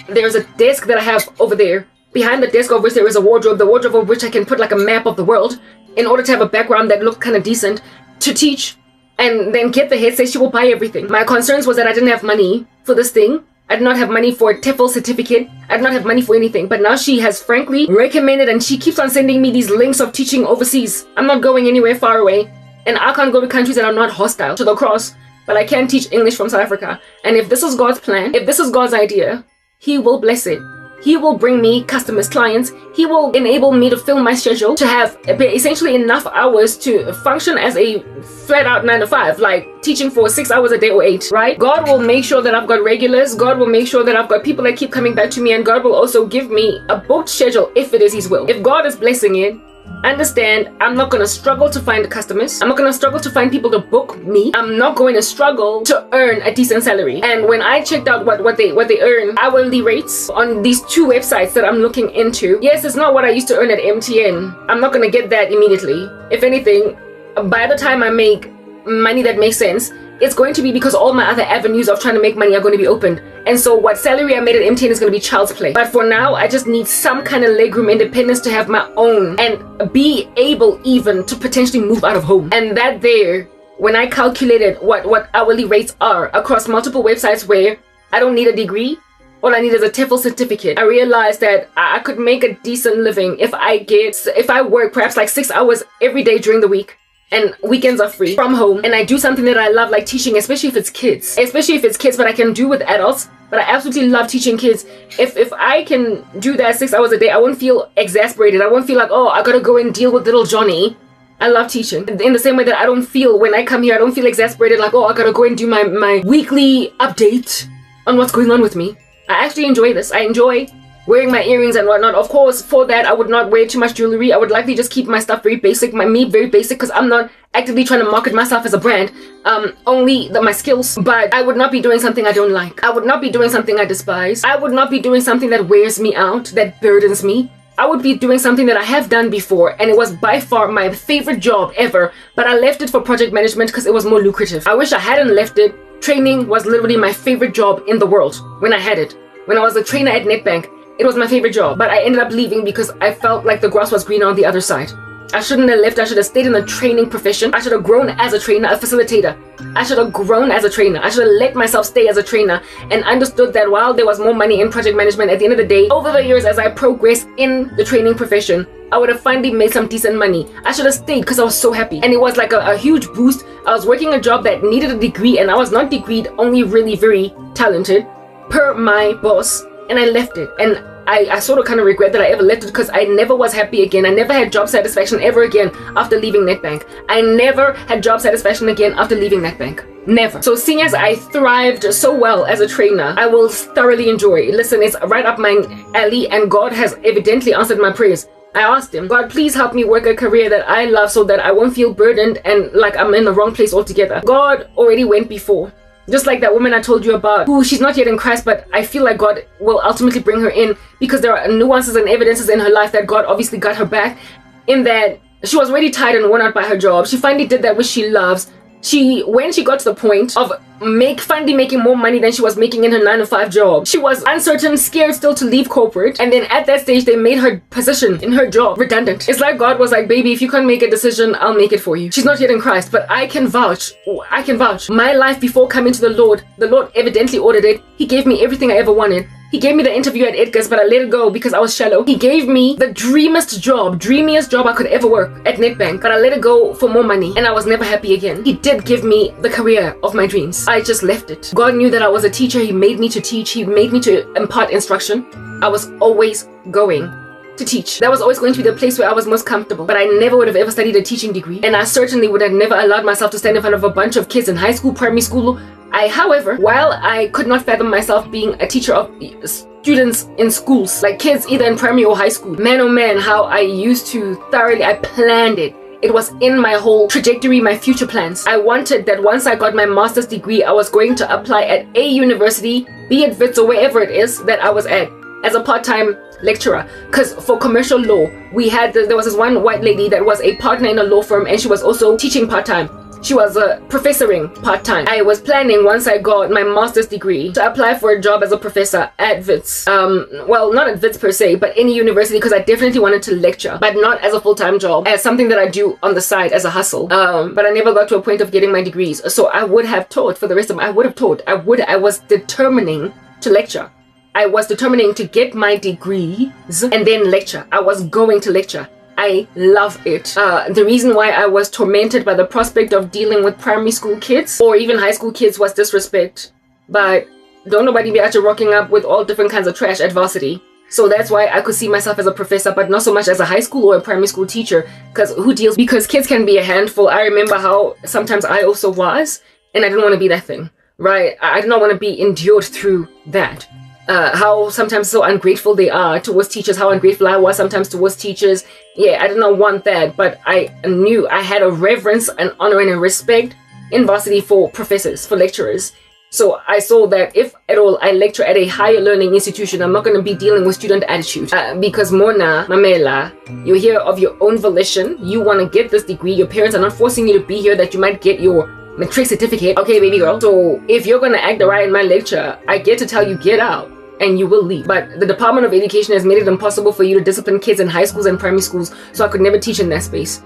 There's a desk that I have over there. Behind the desk of which there is a wardrobe, the wardrobe of which I can put like a map of the world in order to have a background that looks kind of decent to teach, and then get the headset. She will buy everything. My concerns was that I didn't have money for this thing. I did not have money for a TEFL certificate. I did not have money for anything. But now she has frankly recommended, and she keeps on sending me these links of teaching overseas. I'm not going anywhere far away. And I can't go to countries that are not hostile to the cross, but I can teach English from South Africa. And if this is God's plan, if this is God's idea, He will bless it. He will bring me customers, clients. He will enable me to fill my schedule, to have essentially enough hours to function as a flat out 9 to 5, like teaching for 6 hours a day or 8, right? God will make sure that I've got regulars. God will make sure that I've got people that keep coming back to me, and God will also give me a booked schedule if it is His will. If God is blessing it, understand, I'm not going to struggle to find customers. I'm not going to struggle to find people to book me. I'm not going to struggle to earn a decent salary. And when I checked out what they earn, hourly rates on these 2 websites that I'm looking into, yes, it's not what I used to earn at MTN. I'm not going to get that immediately. If anything, by the time I make money that makes sense, it's going to be because all my other avenues of trying to make money are going to be opened. And so what salary I made at MTN is going to be child's play. But for now, I just need some kind of legroom, independence to have my own and be able even to potentially move out of home. And that there, when I calculated what hourly rates are across multiple websites where I don't need a degree, all I need is a TEFL certificate, I realized that I could make a decent living if I work perhaps like 6 hours every day during the week, and weekends are free from home, and I do something that I love, like teaching, especially if it's kids, but I can do with adults. But I absolutely love teaching kids. If I can do that 6 hours a day, I won't feel exasperated. I won't feel like, oh, I gotta go and deal with little Johnny. I love teaching. In the same way that I don't feel, when I come here, I don't feel exasperated like, oh, I gotta go and do my weekly update on what's going on with me. I actually enjoy this. I enjoy wearing my earrings and whatnot. Of course, for that, I would not wear too much jewelry. I would likely just keep my stuff very basic, very basic, because I'm not actively trying to market myself as a brand. Only my skills. But I would not be doing something I don't like. I would not be doing something I despise. I would not be doing something that wears me out, that burdens me. I would be doing something that I have done before, and it was by far my favorite job ever, but I left it for project management because it was more lucrative. I wish I hadn't left it. Training was literally my favorite job in the world when I had it. When I was a trainer at Netbank, it was my favorite job, but I ended up leaving because I felt like the grass was greener on the other side. I shouldn't have left. I should have stayed in the training profession. I should have grown as a trainer, a facilitator. I should have grown as a trainer. I should have let myself stay as a trainer and understood that while there was more money in project management, at the end of the day, over the years as I progressed in the training profession, I would have finally made some decent money. I should have stayed because I was so happy. And it was like a huge boost. I was working a job that needed a degree, and I was not degreed, only really very talented per my boss, and I left it. And I sort of kind of regret that I ever left it because I never was happy again. I never had job satisfaction ever again after leaving Netbank. I never had job satisfaction again after leaving Netbank. Never. So seeing as I thrived so well as a trainer, I will thoroughly enjoy. Listen, it's right up my alley, and God has evidently answered my prayers. I asked Him, God, please help me work a career that I love so that I won't feel burdened and like I'm in the wrong place altogether. God already went before. Just like that woman I told you about, who she's not yet in Christ, but I feel like God will ultimately bring her in because there are nuances and evidences in her life that God obviously got her back, in that she was already tired and worn out by her job. She finally did that which she loves. When she got to the point of finally making more money than she was making in her 9-to-5 job, she was uncertain, scared still to leave corporate. And then at that stage, they made her position in her job redundant. It's like God was like, baby, if you can't make a decision, I'll make it for you. She's not yet in Christ, but I can vouch. I can vouch. My life before coming to the Lord evidently ordered it. He gave me everything I ever wanted. He gave me the interview at Edgar's, but I let it go because I was shallow. He gave me the dreamiest job I could ever work at Netbank, but I let it go for more money, and I was never happy again. He did give me the career of my dreams. I just left it. God knew that I was a teacher. He made me to teach. He made me to impart instruction. I was always going to teach. That was always going to be the place where I was most comfortable, but I never would have ever studied a teaching degree, and I certainly would have never allowed myself to stand in front of a bunch of kids in high school, primary school. However, while I could not fathom myself being a teacher of students in schools, like kids either in primary or high school, man oh man, how I used to I planned it. It was in my whole trajectory, my future plans. I wanted that once I got my master's degree, I was going to apply at a university, be it Wits or wherever it is that I was at, as a part-time lecturer. Because for commercial law, there was this one white lady that was a partner in a law firm, and she was also teaching part-time. She was professoring part-time. I was planning, once I got my master's degree, to apply for a job as a professor at Wits. Well, not at Wits per se, but any university, because I definitely wanted to lecture, but not as a full-time job, as something that I do on the side as a hustle. But I never got to a point of getting my degrees. So I would have taught for the rest of I was determining to lecture. I was determining to get my degrees and then lecture. I was going to lecture. I love it. The reason why I was tormented by the prospect of dealing with primary school kids or even high school kids was disrespect. But don't nobody be out here rocking up with all different kinds of trash at varsity. So that's why I could see myself as a professor, but not so much as a high school or a primary school teacher, because kids can be a handful. I remember how sometimes I also was, and I didn't want to be that thing, right? I did not want to be endured through that. How sometimes so ungrateful they are towards teachers, how ungrateful I was sometimes towards teachers. Yeah, I did not want that, but I knew I had a reverence and honor and a respect in varsity for professors, for lecturers. So I saw that if at all I lecture at a higher learning institution, I'm not going to be dealing with student attitude. Because Mona, Mamela, you're here of your own volition. You want to get this degree. Your parents are not forcing you to be here that you might get your matric certificate. Okay, baby girl. So if you're going to act right in my lecture, I get to tell you get out and you will leave. But the Department of Education has made it impossible for you to discipline kids in high schools and primary schools. So I could never teach in that space.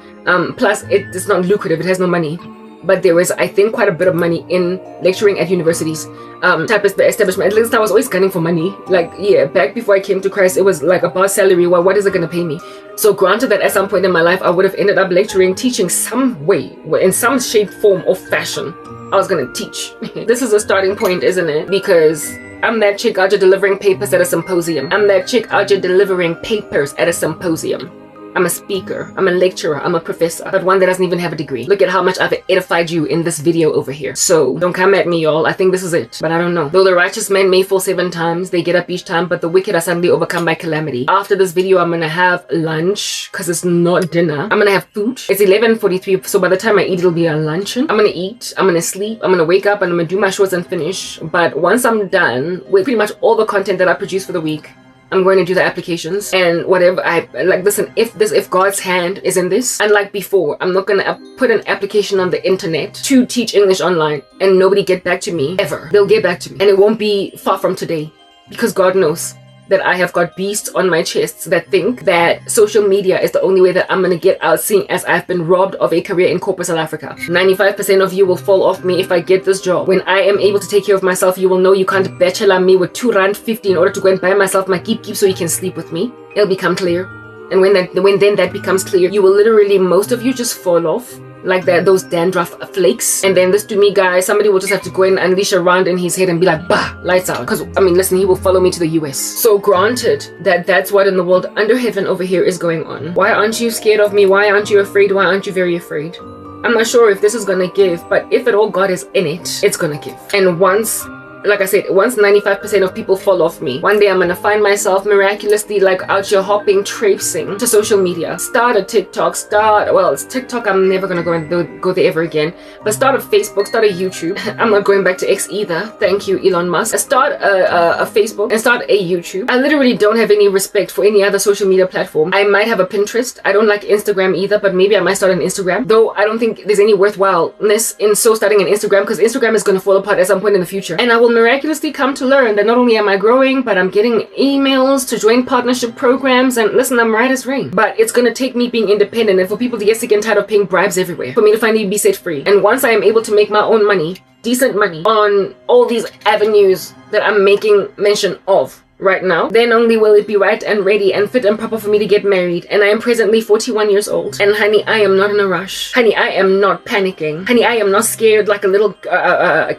Plus, it's not lucrative. It has no money. But there is, I think, quite a bit of money in lecturing at universities. Type of the establishment. At least I was always gunning for money. Like, yeah, back before I came to Christ, it was like about salary. Well, what is it going to pay me? So granted that at some point in my life, I would have ended up lecturing, teaching some way, in some shape, form, or fashion. I was going to teach. This is a starting point, isn't it? Because I'm that chick out here delivering papers at a symposium. I'm that chick out here delivering papers at a symposium. I'm a speaker, I'm a lecturer, I'm a professor, but one that doesn't even have a degree. Look at how much I've edified you in this video over here. So don't come at me, y'all. I think this is it, but I don't know. Though the righteous man may fall 7 times, they get up each time, but the wicked are suddenly overcome by calamity. After this video, I'm gonna have lunch, because it's not dinner. I'm gonna have food. It's 11:43, so by the time I eat, it'll be a luncheon. I'm gonna eat, I'm gonna sleep, I'm gonna wake up, and I'm gonna do my shorts and finish. But once I'm done with pretty much all the content that I produce for the week, I'm going to do the applications and whatever I like. Listen, if God's hand is in this, unlike before, I'm not gonna put an application on the internet to teach English online and nobody get back to me ever. They'll get back to me, and it won't be far from today, because God knows that I have got beasts on my chest that think that social media is the only way that I'm gonna get out, seeing as I've been robbed of a career in corporate South Africa. 95% of you will fall off me if I get this job. When I am able to take care of myself, you will know you can't bachelor me with 2 Rand 50 in order to go and buy myself my keep so you can sleep with me. It'll become clear. And when then that becomes clear, you will literally, most of you, just fall off like that, those dandruff flakes. And then this to me, guys, somebody will just have to go and unleash a round in his head and be like, bah, lights out. Because I mean, listen, he will follow me to the US. So granted that that's what in the world under heaven over here is going on. Why aren't you scared of me? Why aren't you afraid? Why aren't you very afraid? I'm not sure if this is gonna give, but if at all God is in it, it's gonna give. And once, like I said, once 95% of people fall off me, one day I'm gonna find myself miraculously like out here hopping, traipsing to social media. Start a TikTok, it's TikTok, I'm never gonna go there ever again. But start a Facebook, start a YouTube. I'm not going back to X either. Thank you, Elon Musk. Start a Facebook and start a YouTube. I literally don't have any respect for any other social media platform. I might have a Pinterest. I don't like Instagram either, but maybe I might start an Instagram. Though I don't think there's any worthwhileness in starting an Instagram, because Instagram is gonna fall apart at some point in the future. And I will miraculously come to learn that not only am I growing, but I'm getting emails to join partnership programs, and listen, I'm right as rain. But it's gonna take me being independent and for people to get sick and tired of paying bribes everywhere for me to finally be set free. And once I am able to make my own money, decent money, on all these avenues that I'm making mention of right now, then only will it be right and ready and fit and proper for me to get married. And I am presently 41 years old, and honey, I am not in a rush. Honey, I am not panicking. Honey, I am not scared like a little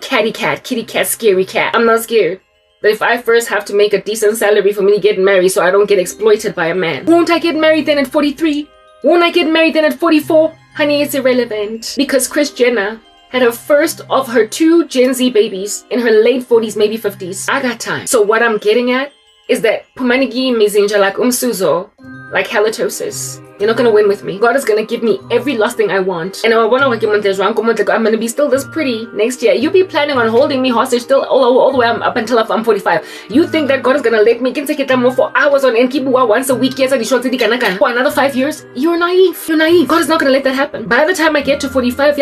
kitty cat, scary cat. I'm not scared that if I first have to make a decent salary for me to get married so I don't get exploited by a man. Won't I get married then at 43? Won't I get married then at 44? Honey, it's irrelevant, because Kris Jenner had her first of her 2 Gen Z babies in her late 40s, maybe 50s. I got time. So what I'm getting at is that Pumanigi Mizinja like umsuzo, like halitosis. You're not gonna win with me. God is gonna give me every last thing I want. And I'm gonna be still this pretty next year. You be planning on holding me hostage still all the way up until I'm 45. You think that God is gonna let me get more for hours on and keep once a week for another 5 years? You're naive. You're naive. God is not gonna let that happen. By the time I get to 45,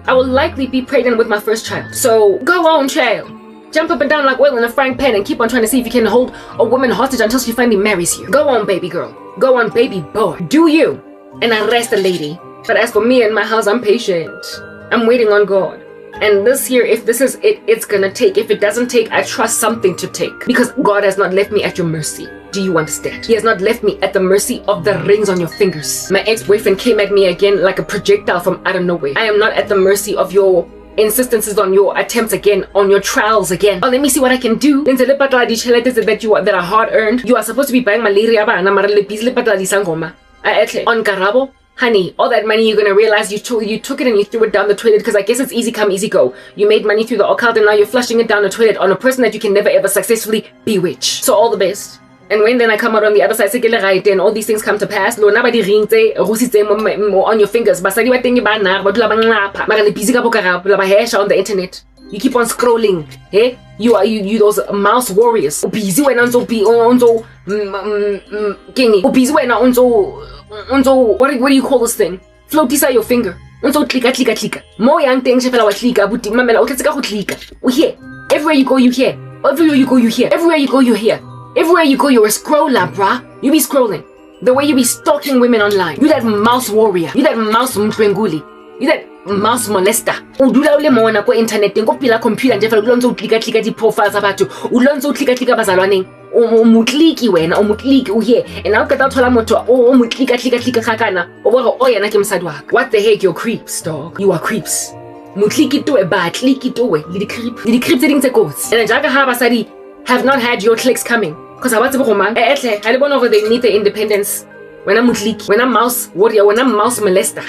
I will likely be pregnant with my first child. So go on, child. Jump up and down like oil in a frying pan and keep on trying to see if you can hold a woman hostage until she finally marries you. Go on, baby girl. Go on, baby boy. Do you. And arrest the lady. But as for me and my house, I'm patient. I'm waiting on God. And this year, if this is it, it's gonna take. If it doesn't take, I trust something to take. Because God has not left me at your mercy. Do you understand? He has not left me at the mercy of the rings on your fingers. My ex-boyfriend came at me again like a projectile from out of nowhere. I am not at the mercy of your insistences on your attempts again, on your trials again. Oh, let me see what I can do. That are hard earned. You are supposed to be buying malaria on Karabo. Honey, all that money you're gonna realize you took it and you threw it down the toilet because I guess it's easy come, easy go. You made money through the occult and now you're flushing it down the toilet on a person that you can never ever successfully bewitch. So all the best. And when then I come out on the other side, then all these things come to pass. On your fingers. On the internet. You keep on scrolling. Hey? You those mouse warriors. Busy when on what do you call this thing? Float inside your finger. Click. More young things we hear. Everywhere you go, you hear. Everywhere you go, you hear. Everywhere you go, you hear. Everywhere you go, you're a scroller, brah. You be scrolling. The way you be stalking women online. You that mouse warrior. You that mouse mtwenguli. You that mouse molester. Udula ule mona kwa internet ngo pila computer nje fela ulonzo click di profiles abantu. Ulonzo click bazalwane. Umukliki wena, umukliki uye. And now kata thola motho umuklika khakana. Oboro oyena ke msadi wakho. What the heck, you're creeps, dog. You are creeps. Mukliki to e ba, kliki to we. Li creep things goes. And jaga ha basadi have not had your clicks coming. Cause I don't over they need the independence. When I'm mutliki, when I'm mouse warrior, when I'm mouse molester,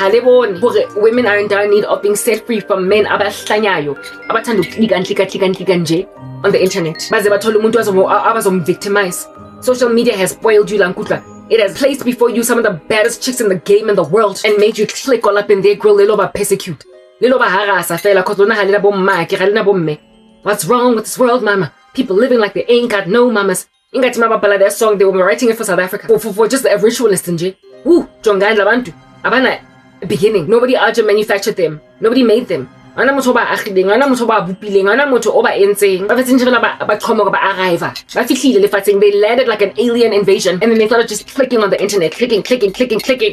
women are in dire need of being set free from men abahlanyayo. Abathanda click nje on the internet. Baze bathola umuntu abazomvictimize. Social media has spoiled you lankutla. It has placed before you some of the baddest chicks in the game in the world and made you click all up in their grill lelo ba persecute. Lelo ba harasa fela cause lona halina bomma ke halina bomme. What's wrong with this world, mama? People living like they ain't got no mamas. Ingati mabapala their song, they were writing it for South Africa. For just a ritualist nje. Woo, Jongan labantu. Abana beginning. Nobody manufactured them. Nobody made them. Ana motho ba agileng, ana motho ba bupileng, ana motho o ba entseng. Ba fetsa nje ba qomo ba arrive. Ba fihlile lefatsheng. They landed like an alien invasion and then they started just clicking on the internet, clicking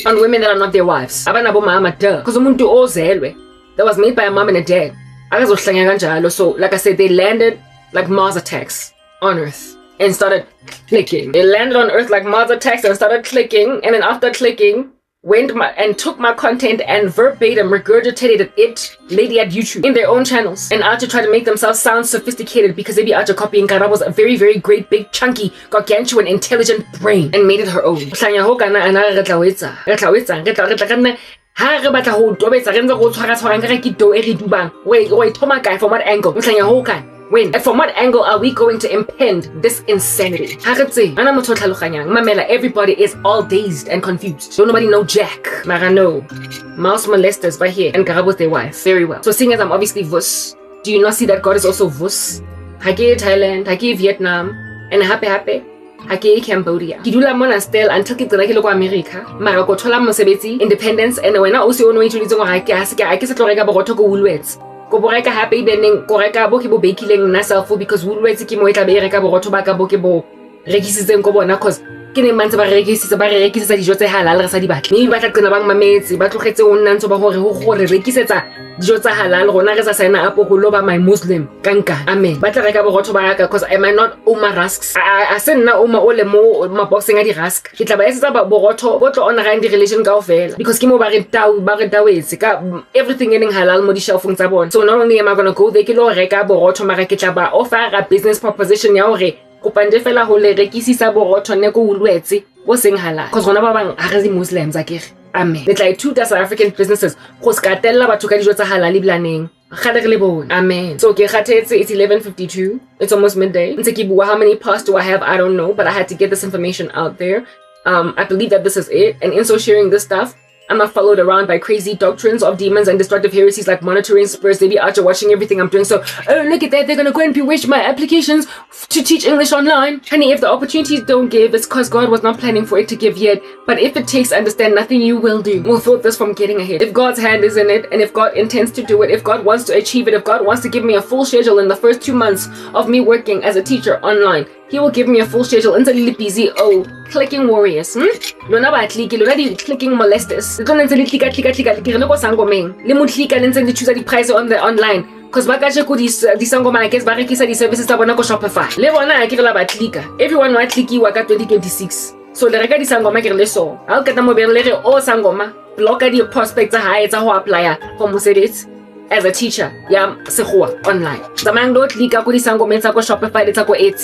on women that are not their wives. Abana bo mama duh. Cause umuntu ozelwe that was made by a mom and a dad. Akazohlanga kanjalo. So like I said, they landed like Mars attacks on Earth. And started clicking. They landed on Earth like Mars attacks and started clicking. And then after clicking, took my content and verbatim regurgitated it, lady at YouTube, in their own channels. And Archer tried to make themselves sound sophisticated because they be Archer copying Karabo's a very, very great, big, chunky, gargantuan, intelligent brain and made it her own. When and from what angle are we going to impend this insanity? Everybody is all dazed and confused. Don't nobody know Jack. Mara no. Mouse molesters right here and Karabo their wife. Very well. So seeing as I'm obviously Vus, do you not see that God is also Vus? Hake Thailand, Hake Vietnam, and Happy Hake Cambodia. Kidula mona still until kitla ko America. Mara ko thola mosebetsi, independence, and when I also know into little hake I guess tloreka bogoto go Woolworths. Ko boreka happy beneng ko reka bo ke bo bakileng na self because Woolworths ke mo etla be reka borotho ba ka bo ke bo rekisitseng ko bona cause ke ne mantse ba rekisitsa dijo tse halal re sa di batla mme ba tla qena bang mametse ba tlogetse o nna ntse ba gore go gore rekisetsa dijo tsa halal rona re sa signa up go lo ba my muslim kanka amen ba tla reka borotho ba ka cause am I not oma rusks a senna oma ole mo ma boxing a di rusk ke tla ba etsa ba borotho bo tlo ona ga ndi religion ka ofela because ke mo ba re tawetse ka everything ending halal mo di shelfong tsa bona. So not only am I going to go there ke lo reka borotho mara ke tla ba offer a business proposition ya hore kopande fela ho le rekisisa borotho ne ko Woolworths bo seng halal cause rona ba bang ha re di muslims akere amen. It's like two South African businesses go skatella batho ka dijo tsa halal iblaneng khale re le bona amen. So ke khathetse it's 11:52, it's almost midday. Ntse ke bua how many pasts do I have, I don't know, but I had to get this information out there. I believe that this is it, and in so sharing this stuff I'm not followed around by crazy doctrines of demons and destructive heresies like monitoring spirits. They be out there watching everything I'm doing. So, oh, look at that. They're going to go and bewitch my applications to teach English online. Honey, if the opportunities don't give, it's because God was not planning for it to give yet. But if it takes, understand, nothing you will do will thwart this from getting ahead. If God's hand is in it, and if God intends to do it, if God wants to achieve it, if God wants to give me a full schedule in the first 2 months of me working as a teacher online, He will give me a full schedule. Until busy, clicking warriors. Lona ba click, lona di clicking molesters. Lona ntse di click. Ke re le go sangomeng. Le mo click le ntse di choose di price on the online. Cause ba ka go di sangoma I guess ba rekisa di services tsa bona ko Shopify. Le bona ke re la ba clicka. Everyone wa clickiwa ka 2026. So le reka di sangoma ke re le so. Ha o keta mo be le re sangoma. Blocka di prospects tsa hae tsa ho apply for mosebetsi. as a teacher, online. Shopify,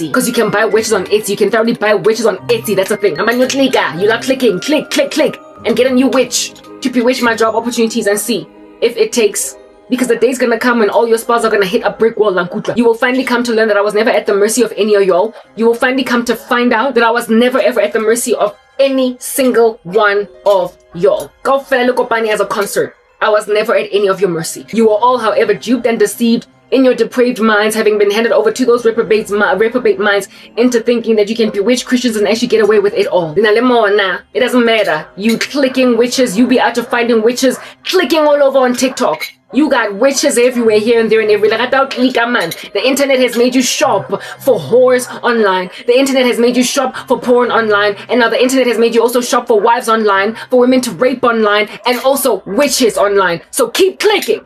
because you can buy witches on Etsy. You can thoroughly buy witches on Etsy. That's a thing. You love clicking, click, and get a new witch to bewitch my job opportunities and see if it takes. Because the day's gonna come when all your spells are gonna hit a brick wall, Lankutla. You will finally come to learn that I was never at the mercy of any of y'all. You will finally come to find out that I was never ever at the mercy of any single one of y'all. Go Felukopani as a concert. I was never at any of your mercy. You were all, however, duped and deceived in your depraved minds, having been handed over to those reprobate minds into thinking that you can bewitch Christians and actually get away with it all. It doesn't matter. You clicking witches, you be out to finding witches, clicking all over on TikTok. You got witches everywhere, here and there and everywhere. The internet has made you shop for whores online. The internet has made you shop for porn online. And now the internet has made you also shop for wives online, for women to rape online, and also witches online. So keep clicking.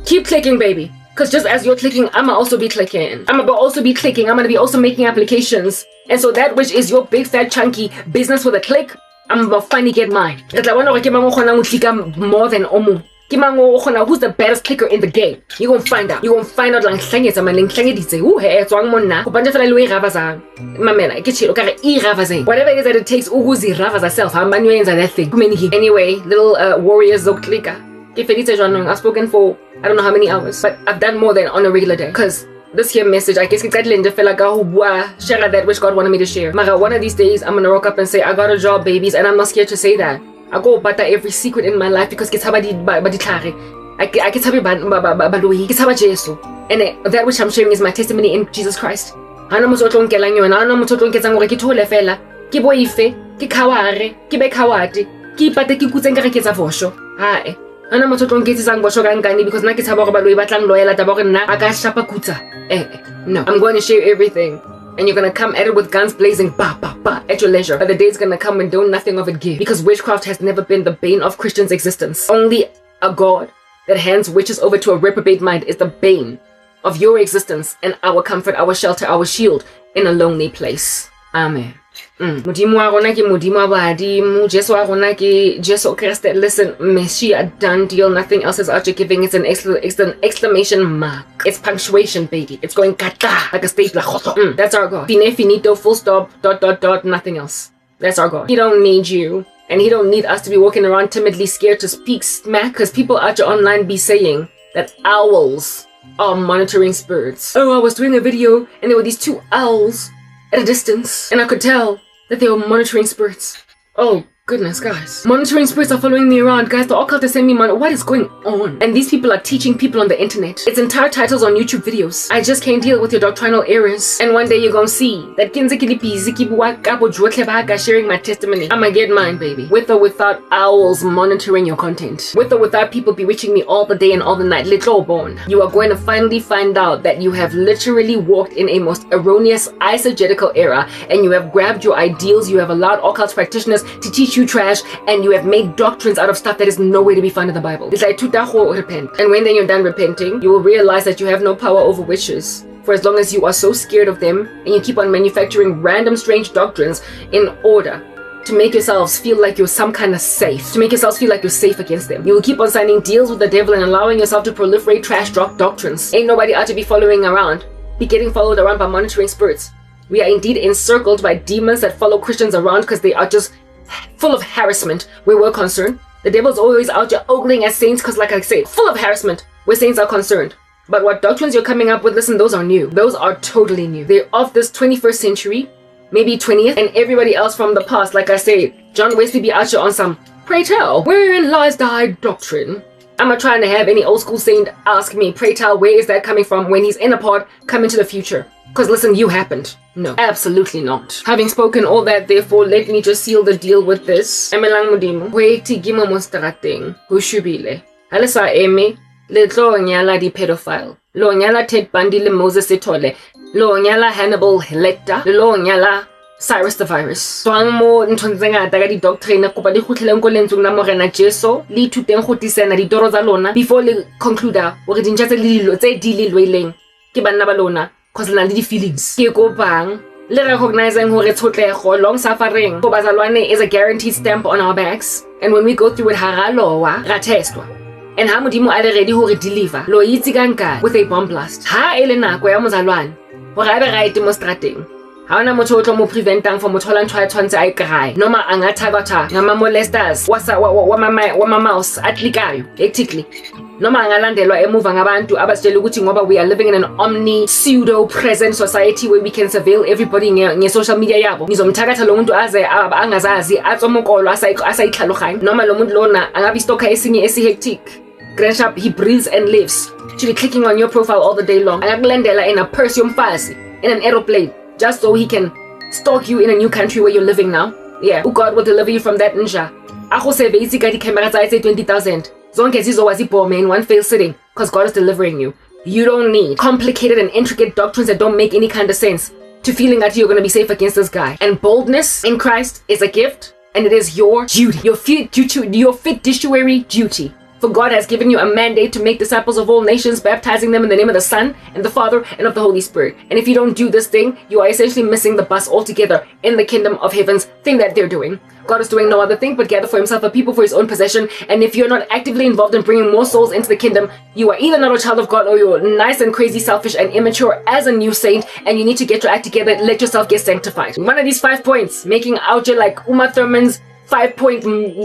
Keep clicking, baby. Because just as you're clicking, I'ma also be clicking. I'm gonna be also making applications. And so that which is your big fat chunky business with a click, I'm gonna finally get mine. More than Omu. Who's the baddest clicker in the game? You gonna find out. You gonna find out like whatever it is that it takes herself. That thing. Anyway, little warriors I've spoken for I don't know how many hours, but I've done more than on a regular day. Cause this here message, I guess share that which God wanted me to share. One of these days I'm gonna rock up and say I got a job, babies, and I'm not scared to say that. I go butter every secret in my life because I and that which I'm sharing is my testimony in Jesus Christ. Because no, I'm going to share everything. And you're gonna come at it with guns blazing, at your leisure. But the day's gonna come when don't nothing of it give. Because witchcraft has never been the bane of Christians' existence. Only a God that hands witches over to a reprobate mind is the bane of your existence and our comfort, our shelter, our shield in a lonely place. Amen. Modimo wa rona ke modimo wa badimo, Jesu wa rona ke Jesu Christ. Listen, Messi a done deal. Nothing else is after giving. It's an exclamation mark. It's punctuation, baby. It's going kata like a stapler. That's our God. Fine finito, full stop, ... nothing else. That's our God. He don't need you. And he don't need us to be walking around timidly scared to speak smack, because people out there online be saying that owls are monitoring spirits. Oh, I was doing a video and there were these two owls at a distance, and I could tell that they were monitoring spirits. Oh goodness, guys. Monitoring spirits are following me around. Guys, the occult is sending me what is going on? And these people are teaching people on the internet. It's entire titles on YouTube videos. I just can't deal with your doctrinal errors. And one day you're gonna see that sharing my testimony. I'ma get mine, baby. With or without owls monitoring your content. With or without people bewitching me all the day and all the night. Little born. You are going to finally find out that you have literally walked in a most erroneous eisegetical era, and you have grabbed your ideals. You have allowed occult practitioners to teach you trash, and you have made doctrines out of stuff that is nowhere to be found in the Bible. It's like repent. And when then you're done repenting, you will realize that you have no power over witches. For as long as you are so scared of them and you keep on manufacturing random strange doctrines in order to make yourselves feel like you're some kind of safe, to make yourselves feel like you're safe against them, you will keep on signing deals with the devil and allowing yourself to proliferate trash doctrines. Ain't nobody out to be following around, be getting followed around by monitoring spirits. We are indeed encircled by demons that follow Christians around because they are just full of harassment where we're concerned. The devil's always out there ogling at saints because, like I said, full of harassment where saints are concerned. But what doctrines you're coming up with, listen, those are new. Those are totally new. They're of this 21st century, maybe 20th, and everybody else from the past. Like I said, John Wesley be out there on some, pray tell, wherein lies thy doctrine? I'm not trying to have any old school saint ask me, pray tell, where is that coming from when he's in a pod coming to the future? Because listen, you happened. No, absolutely not. Having spoken all that, therefore, let me just seal the deal with this. Emelang modimo. Wait, gimo monsterating. Hushubile. Halisa eme. Letlo nyala di pedophile. Lo nyala Ted Bundy le Moses etole. Lo nyala Hannibal Lecter. Lo nyala Cyrus the Virus. Swang mo ntonzenga daga di doctrine kopa di khutleleng ko lentsong la morena Jesu li thuteng go tisana di toro tsa lona before le conclude gore dintja tse le tse di le lweleng ke banna ba lona cause le na le di feelings ke go bang le recognizing gore tshotlego long suffering go bazalwane is a guaranteed stamp on our backs, and when we go through it haralowa ra testwa. and ha modimo a le ready hore deliver lo itse ka nka with a bomb blast ha ele nako ya mozalwane hore a be right mo strateng ha ona motho o tlo mo preventang from mothola ntho a tshwantse a cry noma angathakatha ngama molesters wa mama mouse atlikayo hectically noma angalandelwa emuva ngabantu abasitshela ukuthi ngoba we are living in an omni pseudo present society where we can surveil everybody nge social media yabo ngizomthakatha lo muntu aze angazazi atsomokolo asayikhaloganya noma lo muntu lona angabi stalker esinye hectic Grandshap, he breathes and lives to be clicking on your profile all the day long angakulandela in a purse yomfazi in an aeroplane just so he can stalk you in a new country where you're living now. Yeah, God will deliver you from that ninja. Ako seve isi ka di camera sa 20,000. Zonke zizowazi bomb in one fail sitting because God is delivering you. You don't need complicated and intricate doctrines that don't make any kind of sense to feeling that you're going to be safe against this guy. And boldness in Christ is a gift and it is your duty, your fiduciary duty. For God has given you a mandate to make disciples of all nations, baptizing them in the name of the Son and the Father and of the Holy Spirit. And if you don't do this thing, you are essentially missing the bus altogether in the kingdom of heaven's thing that they're doing. God is doing no other thing but gather for himself a people for his own possession. And if you're not actively involved in bringing more souls into the kingdom, you are either not a child of God or you're nice and crazy, selfish and immature as a new saint, and you need to get your act together, let yourself get sanctified. One of these 5 points, making out like Uma Thurman's 5-point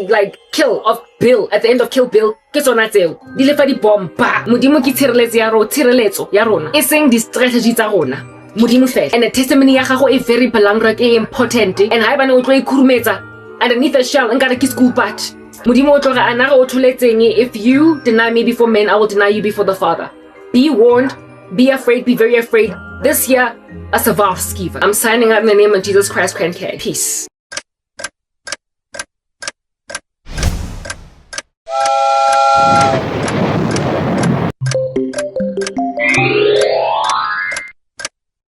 like kill of Bill at the end of Kill Bill ke tsona tseo di lefa di bomba modimo ke tshireletso ya rona e seng di strategy tsa rona modimo fela and the testimony ya gago e very belangrijk e important and ha ebane o tlo ikhurumetsa underneath the shell nkare ke school bat modimo o tlo ga ana go thuletseng if you deny me before men I will deny you before the Father. Be warned, be afraid, be very afraid. This year a Savavskiva. I'm signing out in the name of Jesus Christ. Peace.